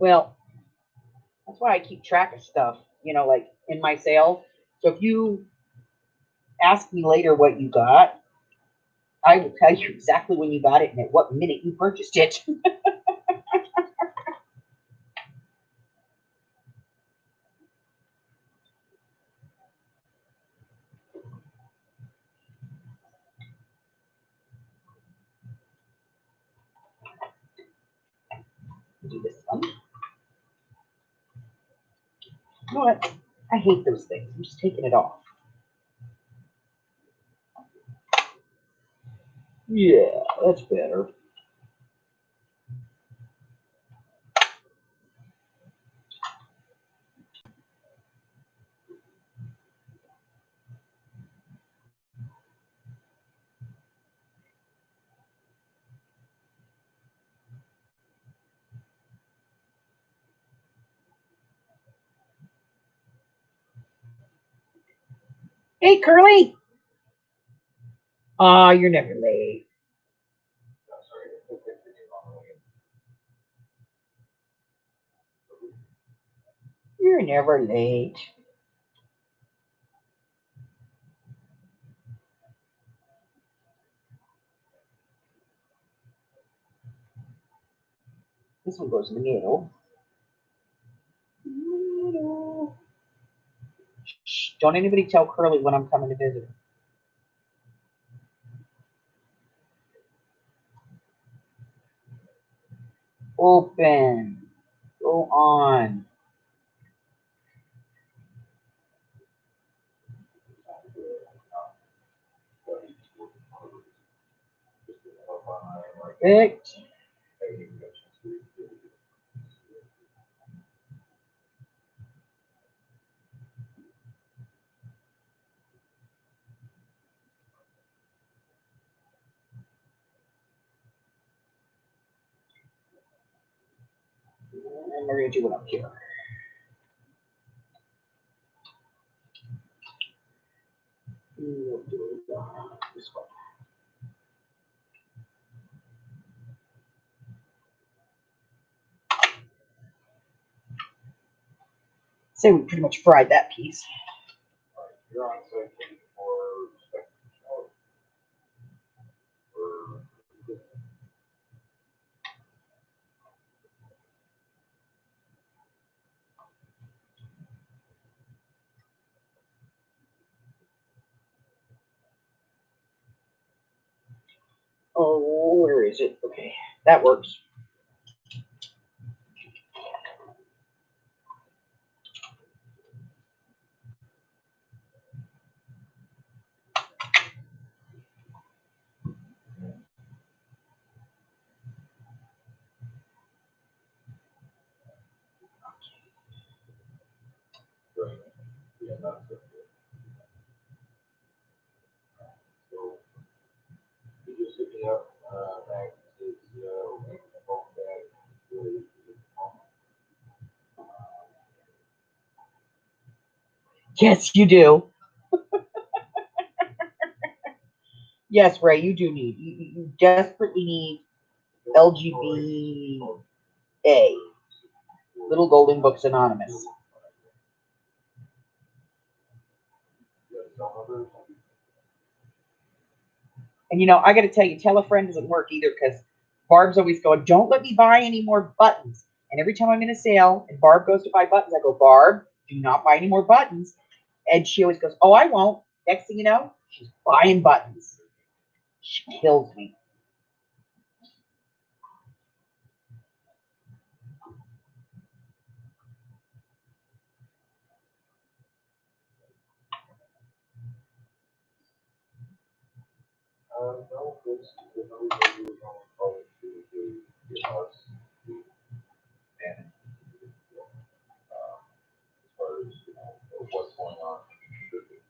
Well, that's why I keep track of stuff. You know, like in my sales, So if you ask me later what you got, I will tell you exactly when you got it and at what minute you purchased it. Do this one. You know what? I hate those things. I'm just taking it off. Yeah, that's better. Hey, Curly. Aw, you're never late. You're never late. This one goes in the middle. Shh, don't anybody tell Curly when I'm coming to visit her. Open. Go on. Perfect. And we're going to do one up here. We'll do this one. Say we pretty much fried that piece. You're on site for Oh, where is it? Okay, that works. yeah, that's it. So you just hit me up, Max is home that Yes, you do. Yes, Ray, you do need. You desperately need LGBA, Little Golden Books Anonymous. And you know, I got to tell you, tell a friend doesn't work either because Barb's always going, don't let me buy any more buttons. And every time I'm in a sale and Barb goes to buy buttons, I go, Barb, do not buy any more buttons. And she always goes, oh, I won't. Next thing you know, she's buying buttons. She kills me. no, this is another way we're going to call it to give us the management, as far as, what's going on.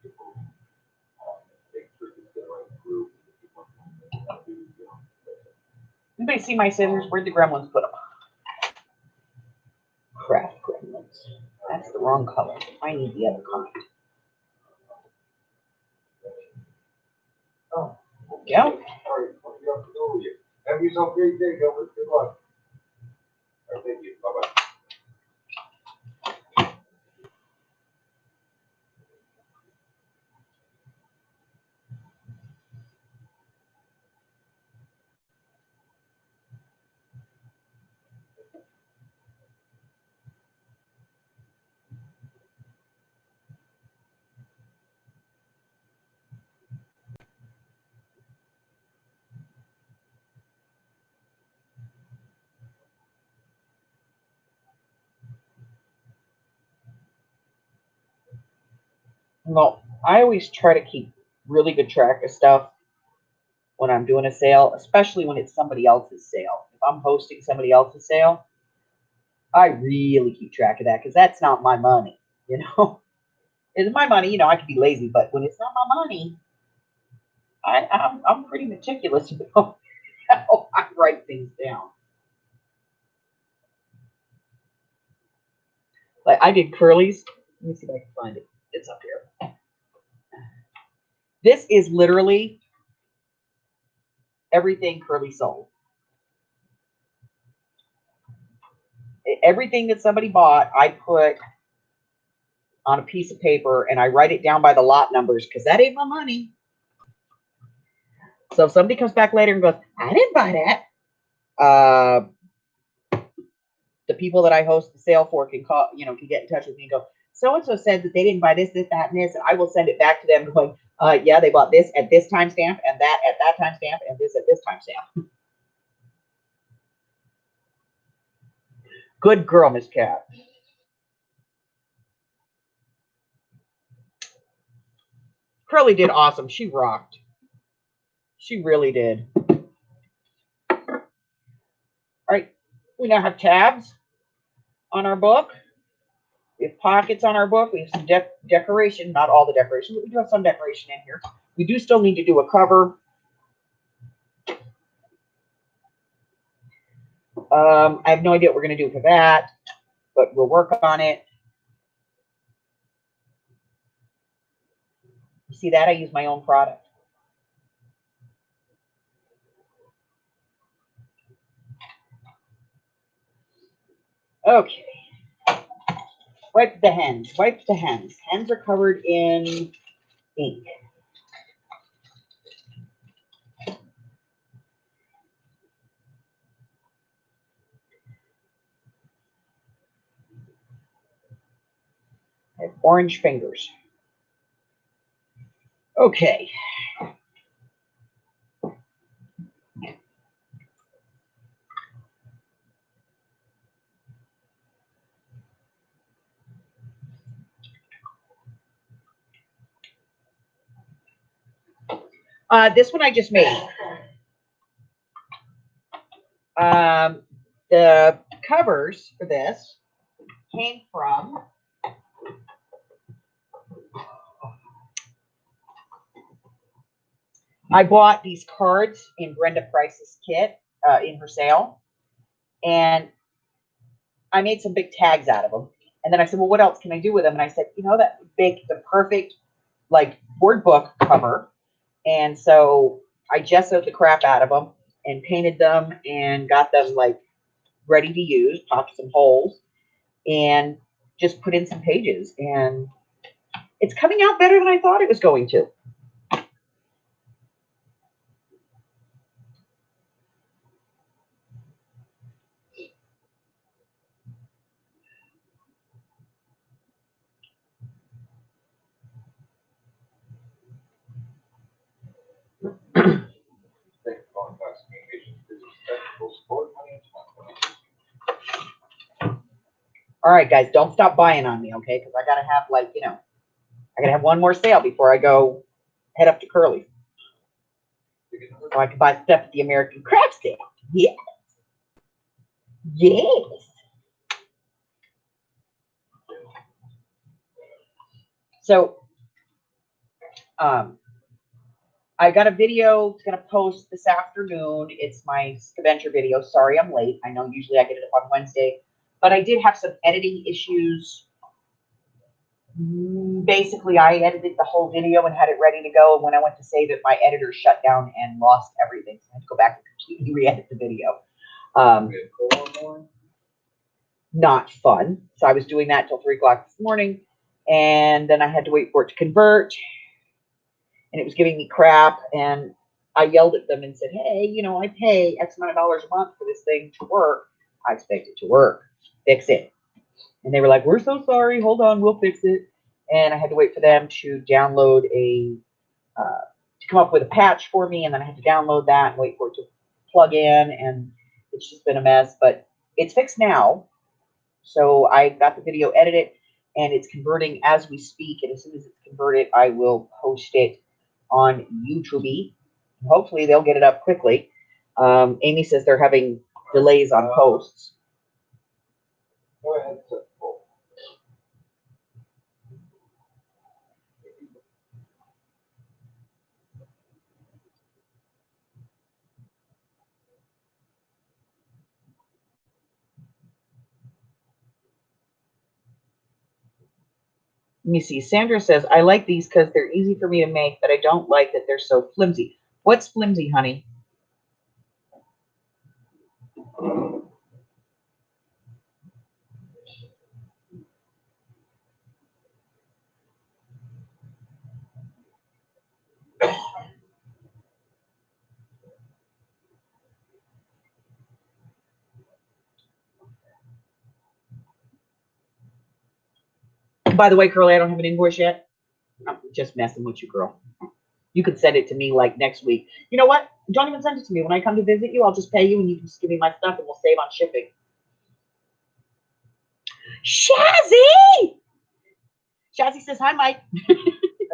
People, make sure that the right group, people, Anybody see my scissors? Where'd the gremlins put them? Craft gremlins. That's the wrong color. I need the other kind. Oh, Yeah. all right, what do you have to do with you? Have yourself a great day, Gilbert. Good luck. All right, thank you. Bye-bye. Well, I always try to keep really good track of stuff when I'm doing a sale, especially when it's somebody else's sale. If I'm hosting somebody else's sale, I really keep track of that because that's not my money, you know. It's my money, you know. I can be lazy, but when it's not my money, I'm pretty meticulous about how I write things down. Like I did Curly's. Let me see if I can find it. It's up here. This is literally everything Curly sold. Everything that somebody bought, I put on a piece of paper and I write it down by the lot numbers because that ain't my money. So if somebody comes back later and goes, I didn't buy that, the people that I host the sale for can call, you know, can get in touch with me and go, so and so said that they didn't buy this, this, that, and this, and I will send it back to them going, yeah, they bought this at this timestamp and that at that timestamp and this at this timestamp. Good girl, Miss Cat. Curly did awesome. She rocked. She really did. All right, we now have tabs on our book. We have pockets on our book. We have some decoration, not all the decoration, but we do have some decoration in here. We do still need to do a cover. I have no idea what we're going to do for that, but we'll work on it. You see that? I use my own product. Okay. Wipe the hands. Wipe the hands. Hands are covered in ink. I have orange fingers. Okay. This one I just made. The covers for this came from I bought these cards in Brenda Price's kit in her sale, and I made some big tags out of them. And then I said, well, what else can I do with them? And I said, you know, that would make the perfect like board book cover. And so I gessoed the crap out of them and painted them and got them like ready to use, popped some holes, and just put in some pages. And it's coming out better than I thought it was going to. All right, guys, don't stop buying on me, okay? Because I got to have, like, you know, I got to have one more sale before I go head up to Curly. So I can buy stuff at the American Craft Sale. Yes. Yes. So, I got a video it's going to post this afternoon. It's my scavenger video. Sorry I'm late. I know usually I get it up on Wednesday. But I did have some editing issues. Basically, I edited the whole video and had it ready to go. And when I went to save it, my editor shut down and lost everything. So I had to go back and completely re-edit the video. Not fun. So I was doing that till 3 o'clock this morning. And then I had to wait for it to convert. And it was giving me crap. And I yelled at them and said, hey, you know, I pay X amount of dollars a month for this thing to work. I expect it to work. Fix it. And they were like, we're so sorry. Hold on, we'll fix it. And I had to wait for them to download to come up with a patch for me. And then I had to download that and wait for it to plug in. And it's just been a mess. But it's fixed now. So I got the video edited. and it's converting as we speak. And as soon as it's converted, I will post it on YouTube. Hopefully they'll get it up quickly. Amy says they're having delays on posts. Go ahead. Let me see. Sandra says, I like these because they're easy for me to make, but I don't like that they're so flimsy. What's flimsy, honey? By the way, Curly, I don't have an invoice yet. I'm just messing with you, girl. You could send it to me like next week. You know what? Don't even send it to me. When I come to visit you, I'll just pay you and you can just give me my stuff and we'll save on shipping. Shazzy! Shazzy says, hi, Mike. Hey,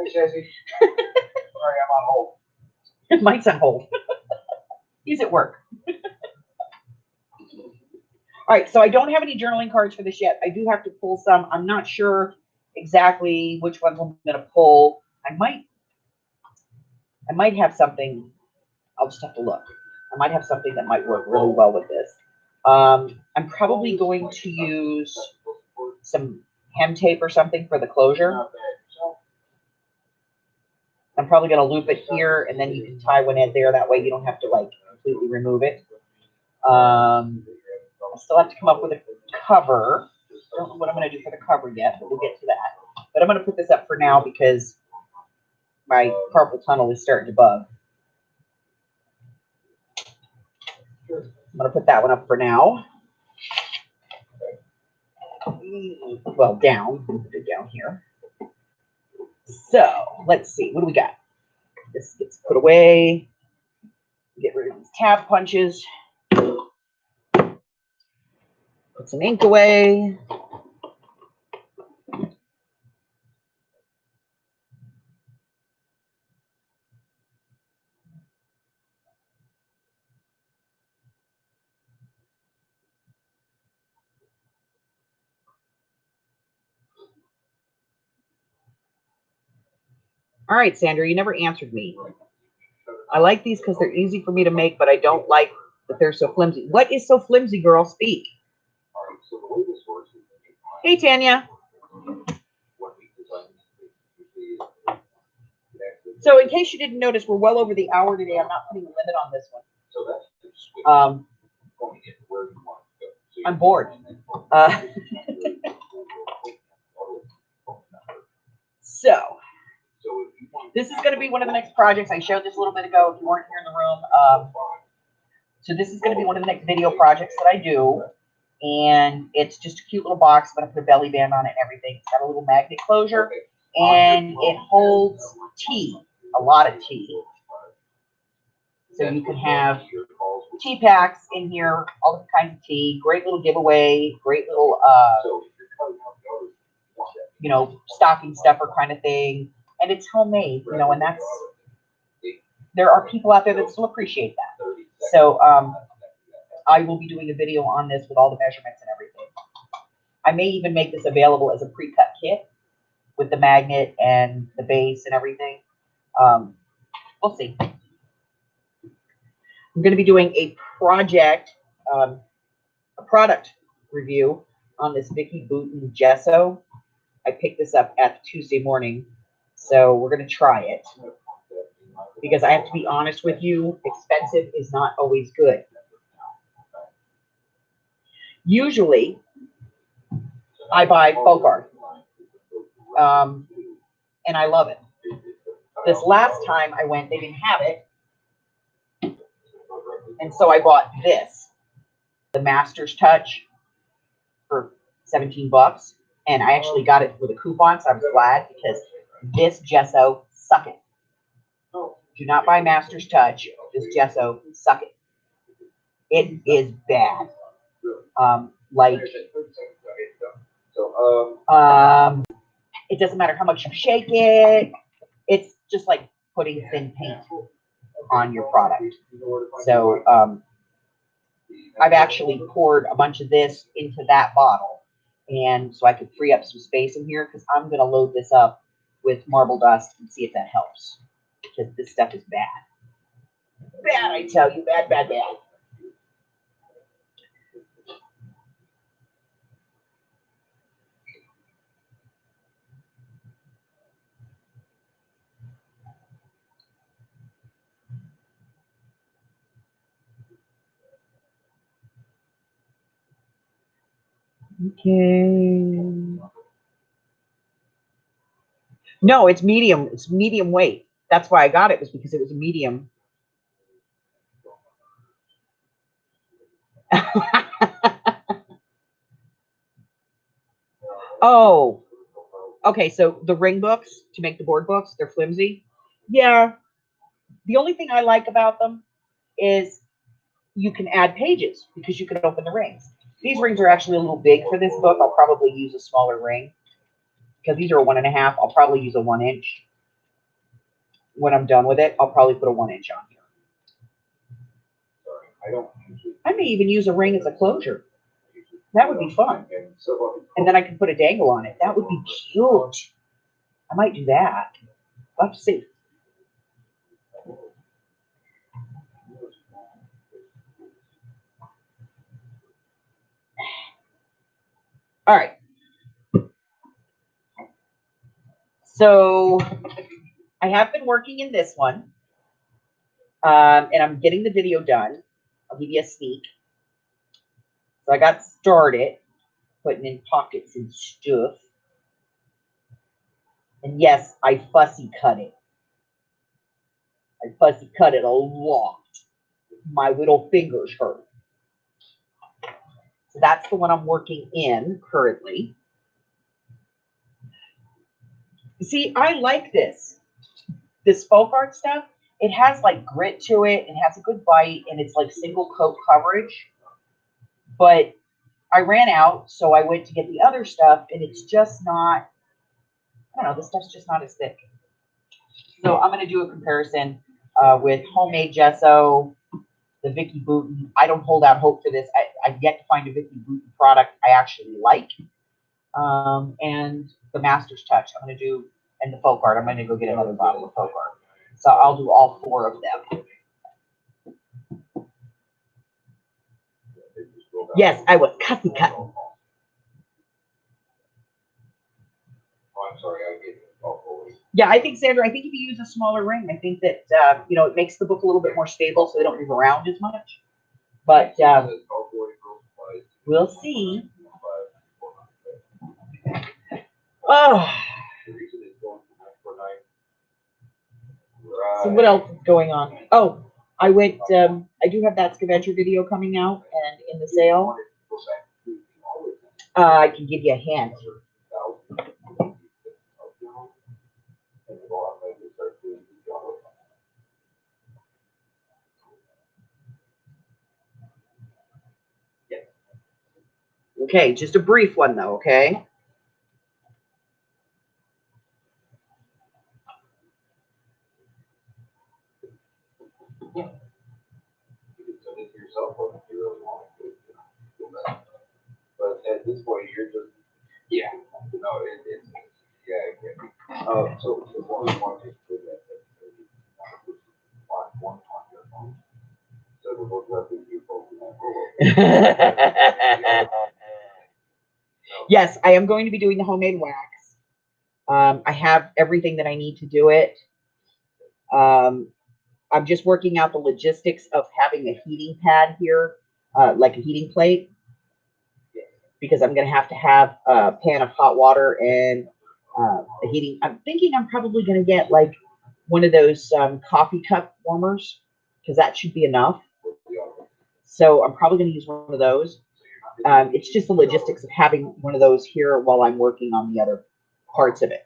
Shazzy. Sorry, I'm on hold. Mike's on hold. He's at work. All right, so I don't have any journaling cards for this yet. I do have to pull some. I'm not sure exactly which ones I'm going to pull. I might have something. I'll just have to look. I might have something that might work really well with this. I'm probably going to use some hem tape or something for the closure. I'm probably going to loop it here, and then you can tie one end there. That way you don't have to like completely remove it. I still have to come up with a cover. I don't know what I'm going to do for the cover yet, but we'll get to that. But I'm going to put this up for now because my carpal tunnel is starting to bug. I'm going to put that one up for now. Well, down. Put it down here. So, let's see. What do we got? This gets put away. Get rid of these tab punches. Put some ink away. All right, Sandra, you never answered me. I like these because they're easy for me to make, but I don't like that they're so flimsy. What is so flimsy, girl? Speak. Hey, Tanya. So in case you didn't notice, we're well over the hour today. I'm not putting a limit on this one. I'm bored. So this is going to be one of the next projects. I showed this a little bit ago if you weren't here in the room. So this is going to be one of the next video projects that I do. And it's just a cute little box. I'm going to put a belly band on it and everything. It's got a little magnet closure. And it holds tea, a lot of tea. So you can have tea packs in here, all different kinds of tea. Great little giveaway. Great little, you know, stocking stuffer kind of thing. And it's homemade, you know, and that's, there are people out there that still appreciate that. So I will be doing a video on this with all the measurements and everything. I may even make this available as a pre-cut kit with the magnet and the base and everything. We'll see. I'm going to be doing a product review on this Vicki Boutin gesso. I picked this up at Tuesday morning, so we're going to try it. Because I have to be honest with you, expensive is not always good. Usually, I buy Bogart, and I love it. This last time I went, they didn't have it, and so I bought this, the Master's Touch, for 17 bucks, and I actually got it with a coupon, so I was glad because this gesso, suck it. Do not buy Master's Touch. This gesso, suck it. It is bad. Like, So, It doesn't matter how much you shake it. It's just like putting thin paint on your product. So I've actually poured a bunch of this into that bottle, and so I could free up some space in here because I'm going to load this up with marble dust and see if that helps, because this stuff is bad. Bad, I tell you, bad, bad, bad. Okay. No, it's medium. It's medium weight. That's why I got it, was because it was a medium. Oh, okay. So the ring books to make the board books, they're flimsy. Yeah. The only thing I like about them is you can add pages because you can open the rings. These rings are actually a little big for this book. I'll probably use a smaller ring because these are a 1.5. I'll probably use a 1 inch. When I'm done with it, I'll probably put a 1 inch on here. I may even use a ring as a closure. That would be fun. And then I can put a dangle on it. That would be cute. I might do that. I'll have to see. All right. So I have been working in this one, and I'm getting the video done. I'll give you a sneak. So I got started putting in pockets and stuff. And yes, I fussy cut it. I fussy cut it a lot. My little fingers hurt. So that's the one I'm working in currently. See, I like this folk art stuff. It has like grit to it. It has a good bite, and it's like single coat coverage. But I ran out, so I went to get the other stuff, and it's just not, I don't know, this stuff's just not as thick. So I'm going to do a comparison with homemade gesso, the Vicki Boutin. I don't hold out hope for this. I've yet to find a Vicki Boutin product I actually like. And the Master's Touch I'm going to do, and the folk art. I'm going to go get another bottle of folk art. So I'll do all 4 of them. Yes, I was cussy cutting. Oh, I'm sorry, I get it. Yeah, I think, Sandra, I think if you use a smaller ring, I think that, it makes the book a little bit more stable so they don't move around as much. But we'll see. Oh. So what else is going on? Oh, I went, I do have that scavenger video coming out and in the sale. I can give you a hint. Okay, just a brief one though, okay? Yeah. You can send it to yourself if you really want to. But at this point, you're just, yeah. No, it's yeah, I get it. So the one we want to do that, one on your phone. So we'll both have to do both of that. Yes, I am going to be doing the homemade wax. I have everything that I need to do it. I'm just working out the logistics of having a heating pad here, like a heating plate, because I'm going to have a pan of hot water and a heating. I'm thinking I'm probably going to get like one of those coffee cup warmers, because that should be enough. So I'm probably going to use one of those. It's just the logistics of having one of those here while I'm working on the other parts of it.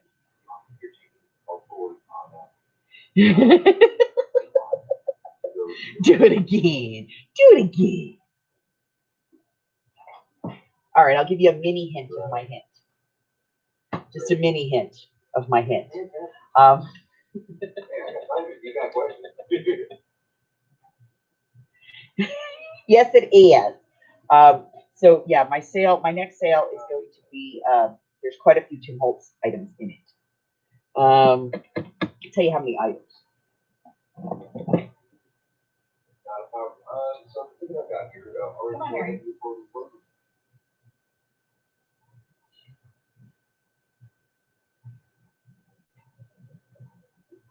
Do it again. Do it again. All right, I'll give you a mini hint of my hint. Just a mini hint of my hint. Hey, Um, I got time. You got questions? yes, it is. So yeah, my next sale is going to be, there's quite a few Tim Holtz items in it. I'll tell you how many items. Not a problem. So the thing I've got here, Come on, Harry.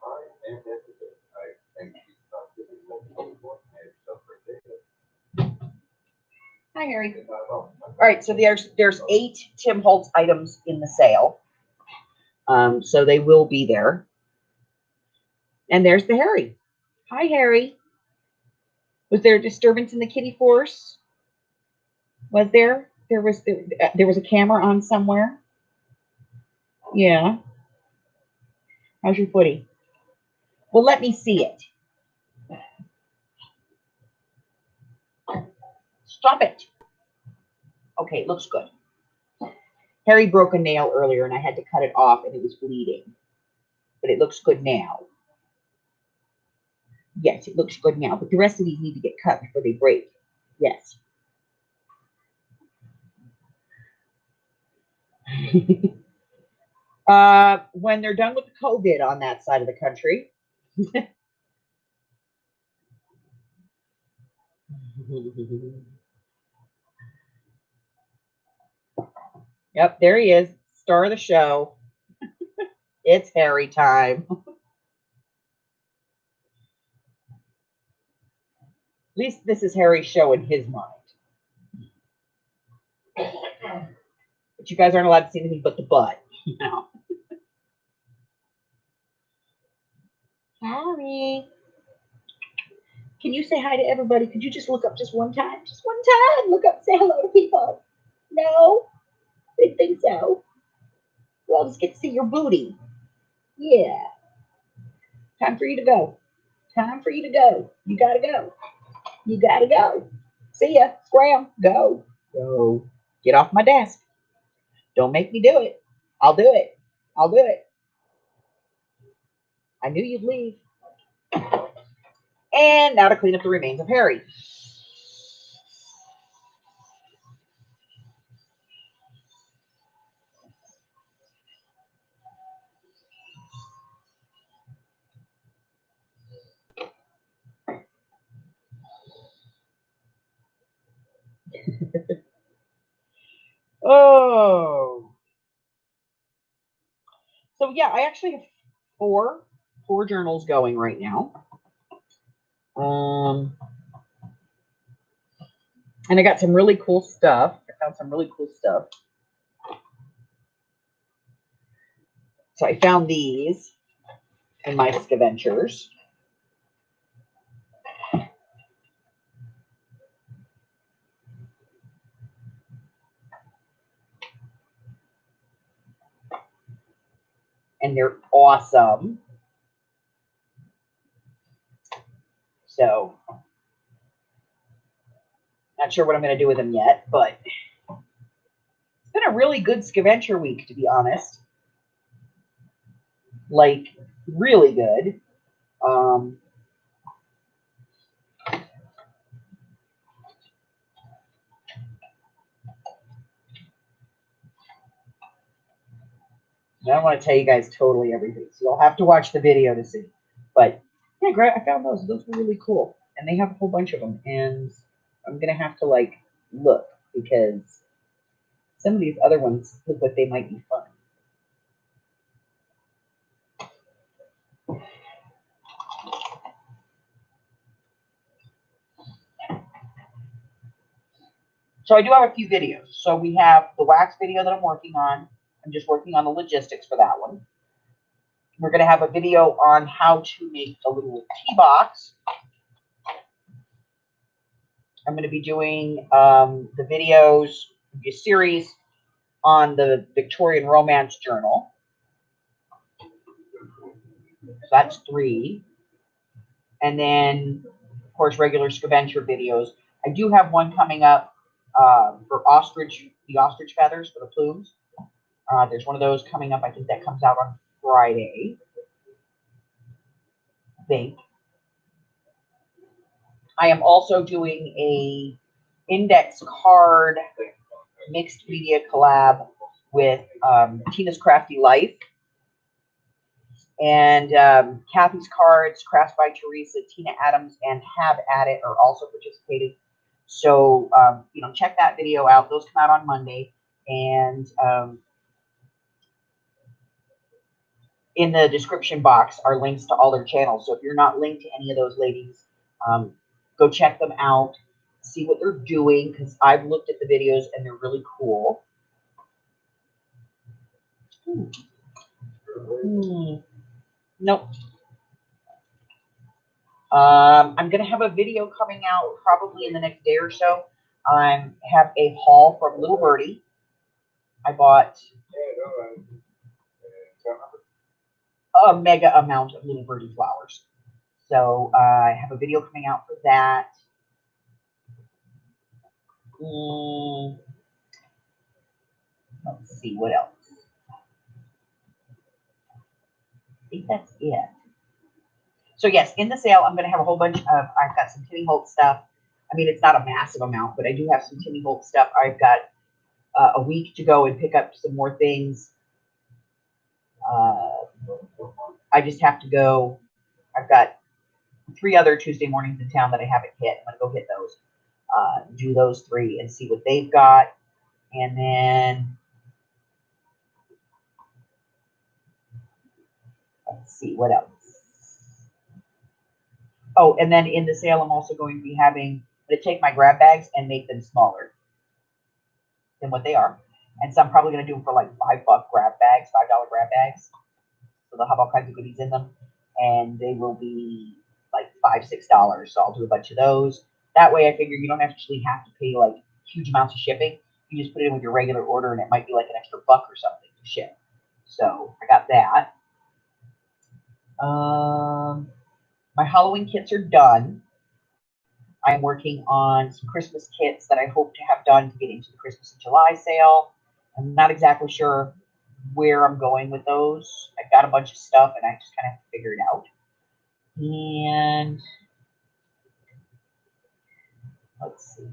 All right, fantastic. I think she's not giving me yourself right there. Hi, Harry. All right, so there's 8 Tim Holtz items in the sale. So they will be there. And there's the Harry. Hi, Harry. Was there a disturbance in the kitty force? Was there? There was a camera on somewhere. Yeah. How's your footy? Well, let me see it. Stop it. Okay, it looks good. Harry broke a nail earlier and I had to cut it off and it was bleeding. But it looks good now. Yes, it looks good now. But the rest of these need to get cut before they break. Yes. When they're done with the COVID on that side of the country. Yep, there he is. Star of the show. It's Harry time. At least this is Harry's show in his mind. But you guys aren't allowed to see anything but the butt. No. Harry. Can you say hi to everybody? Could you just look up just one time? Just one time. Look up, say hello to people. No? They think so. Well, I'll just get to see your booty. Yeah. Time for you to go. Time for you to go. You gotta go. You gotta go. See ya. Scram. Go. Go. Get off my desk. Don't make me do it. I'll do it. I'll do it. I knew you'd leave. And now to clean up the remains of Harry. Oh. So yeah, I actually have four journals going right now. And I got some really cool stuff. I found some really cool stuff. So I found these in my scavengers. And they're awesome. So, not sure what I'm going to do with them yet, but it's been a really good scavenger week, to be honest. Like, really good. I don't want to tell you guys totally everything, so you'll have to watch the video to see. But yeah, great. I found those. Those were really cool, and they have a whole bunch of them. And I'm gonna have to like look because some of these other ones look like they might be fun. So I do have a few videos. So we have the wax video that I'm working on. I'm just working on the logistics for that one. We're going to have a video on how to make a little tea box. I'm going to be doing the videos, a series on the Victorian Romance Journal. So that's 3. And then, of course, regular scavenger videos. I do have one coming up for the ostrich feathers, for the plumes. There's one of those coming up. I think that comes out on Friday. I think. I am also doing a index card mixed media collab with Tina's Crafty Life. And Kathy's Cards, Crafts by Teresa, Tina Adams, and Have At It are also participating. So, check that video out. Those come out on Monday. And in the description box are links to all their channels. So if you're not linked to any of those ladies, go check them out, see what they're doing, because I've looked at the videos and they're really cool. Nope. I'm going to have a video coming out probably in the next day or so. I have a haul from Little Birdie. I bought a mega amount of Little Birdie flowers. So I have a video coming out for that. Let's see what else. I think that's it. So yes, in the sale, I'm going to have a whole bunch of, I've got some Timmy Holt stuff. I mean, it's not a massive amount, but I do have some Timmy Holt stuff. I've got a week to go and pick up some more things. I just have to go. I've got 3 other Tuesday mornings in town that I haven't hit. I'm going to go hit those, do those 3 and see what they've got. And then, let's see, what else? Oh, and then in the sale, I'm also going to be having to take my grab bags and make them smaller than what they are. And so I'm probably going to do them for like $5 grab bags, $5 grab bags. So they'll have all kinds of goodies in them. And they will be like $5, $6. So I'll do a bunch of those. That way I figure you don't actually have to pay like huge amounts of shipping. You just put it in with your regular order and it might be like an extra $1 or something to ship. So I got that. My Halloween kits are done. I'm working on some Christmas kits that I hope to have done to get into the Christmas in July sale. I'm not exactly sure where I'm going with those. I've got a bunch of stuff and I just kind of have to figure it out. And let's see.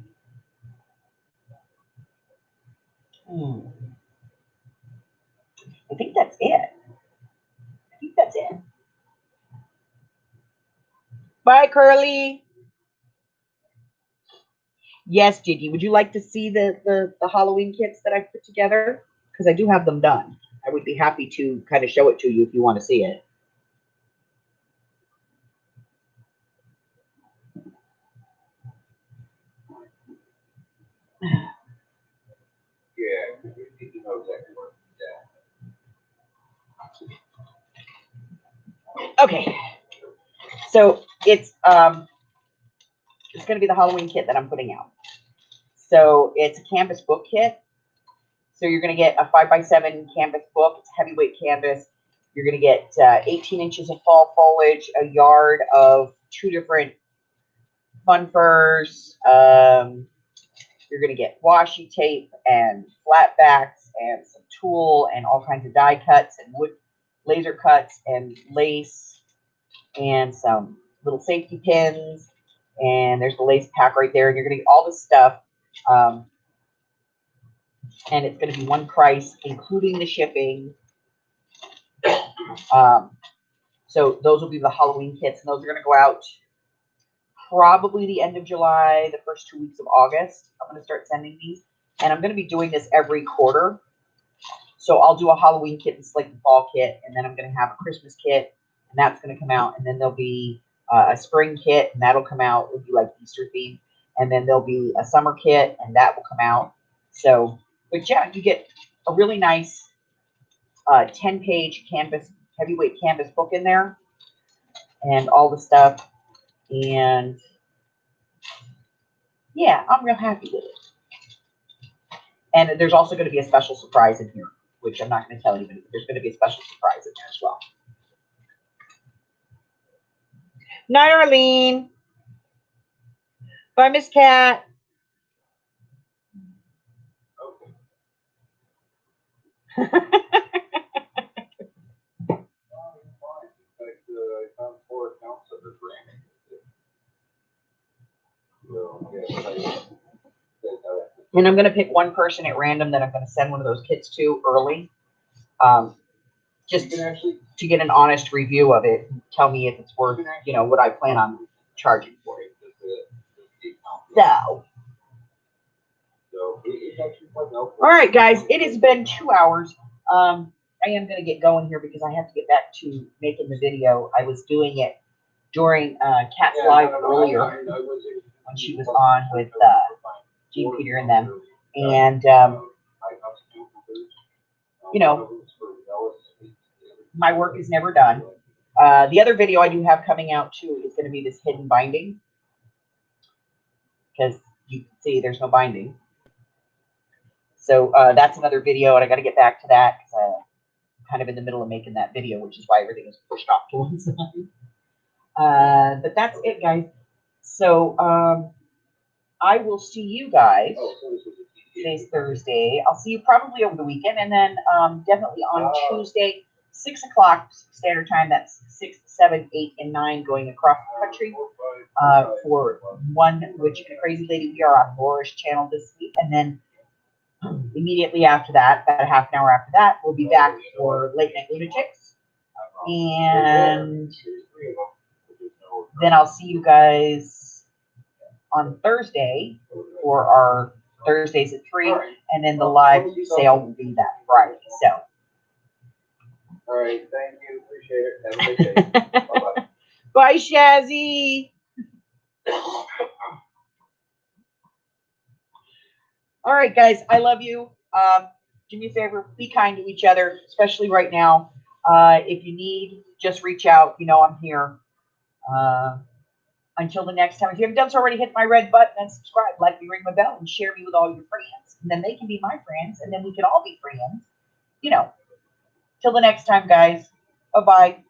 I think that's it. Bye, Curly. Yes, Jiggy. Would you like to see the Halloween kits that I've put together? Because I do have them done. I would be happy to kind of show it to you if you want to see it. Yeah, you know exactly where it's at. Okay. So it's going to be the Halloween kit that I'm putting out. So it's a canvas book kit. So you're going to get a 5x7 canvas book. It's heavyweight canvas. You're going to get 18 inches of fall foliage, a yard of 2 different fun furs. You're going to get washi tape and flat backs and some tulle and all kinds of die cuts and wood laser cuts and lace and some little safety pins. And there's the lace pack right there. And you're going to get all this stuff. And it's going to be one price, including the shipping. So those will be the Halloween kits. And those are going to go out probably the end of July, the first 2 weeks of August. I'm going to start sending these. And I'm going to be doing this every quarter. So I'll do a Halloween kit and like the fall kit. And then I'm going to have a Christmas kit. And that's going to come out. And then there'll be a spring kit. And that'll come out. It'll be like Easter themed. And then there'll be a summer kit. And that will come out. So, but yeah, you get a really nice 10-page canvas, heavyweight canvas book in there. And all the stuff. And yeah, I'm real happy with it. And there's also going to be a special surprise in here, which I'm not going to tell anybody, but there's going to be a special surprise in there as well. Night, Arlene. Bye, Miss Cat. I found 4 accounts of it random. So, yeah, And I'm going to pick one person at random that I'm going to send one of those kits to early. Just to get an honest review of it. And tell me if it's worth, you know, what I plan on charging for it. So, all right, guys, it has been 2 hours. I am going to get going here because I have to get back to making the video. I was doing it during Cat's Live earlier when she was on with Gene Peter and them. And, you know, my work is never done. The other video I do have coming out, too, is going to be this hidden binding. Because you can see there's no binding. So that's another video, and I got to get back to that because I'm kind of in the middle of making that video, which is why everything is pushed off to one side. But that's it, guys. So I will see you guys. Today's Thursday. I'll see you probably over the weekend, and then definitely on Tuesday, 6 o'clock Standard Time. That's 6, 7, 8, and 9 going across the country for One Witch and a Crazy Lady. We are on Laura's channel this week, and then immediately after that, about a half an hour after that, we'll be back for Late Night Lunatics. And then I'll see you guys on Thursday for our Thursdays at 3, and then the live sale will be that Friday. So. All right, thank you. Appreciate it. Have a good day. Bye-bye. Bye, Shazzy. All right, guys, I love you. Do me a favor, be kind to each other, especially right now. If you need, just reach out. You know I'm here. Until the next time, if you haven't done so already, hit my red button and subscribe, like me, ring my bell, and share me with all your friends. And then they can be my friends, and then we can all be friends. You know. Till the next time, guys. Bye-bye.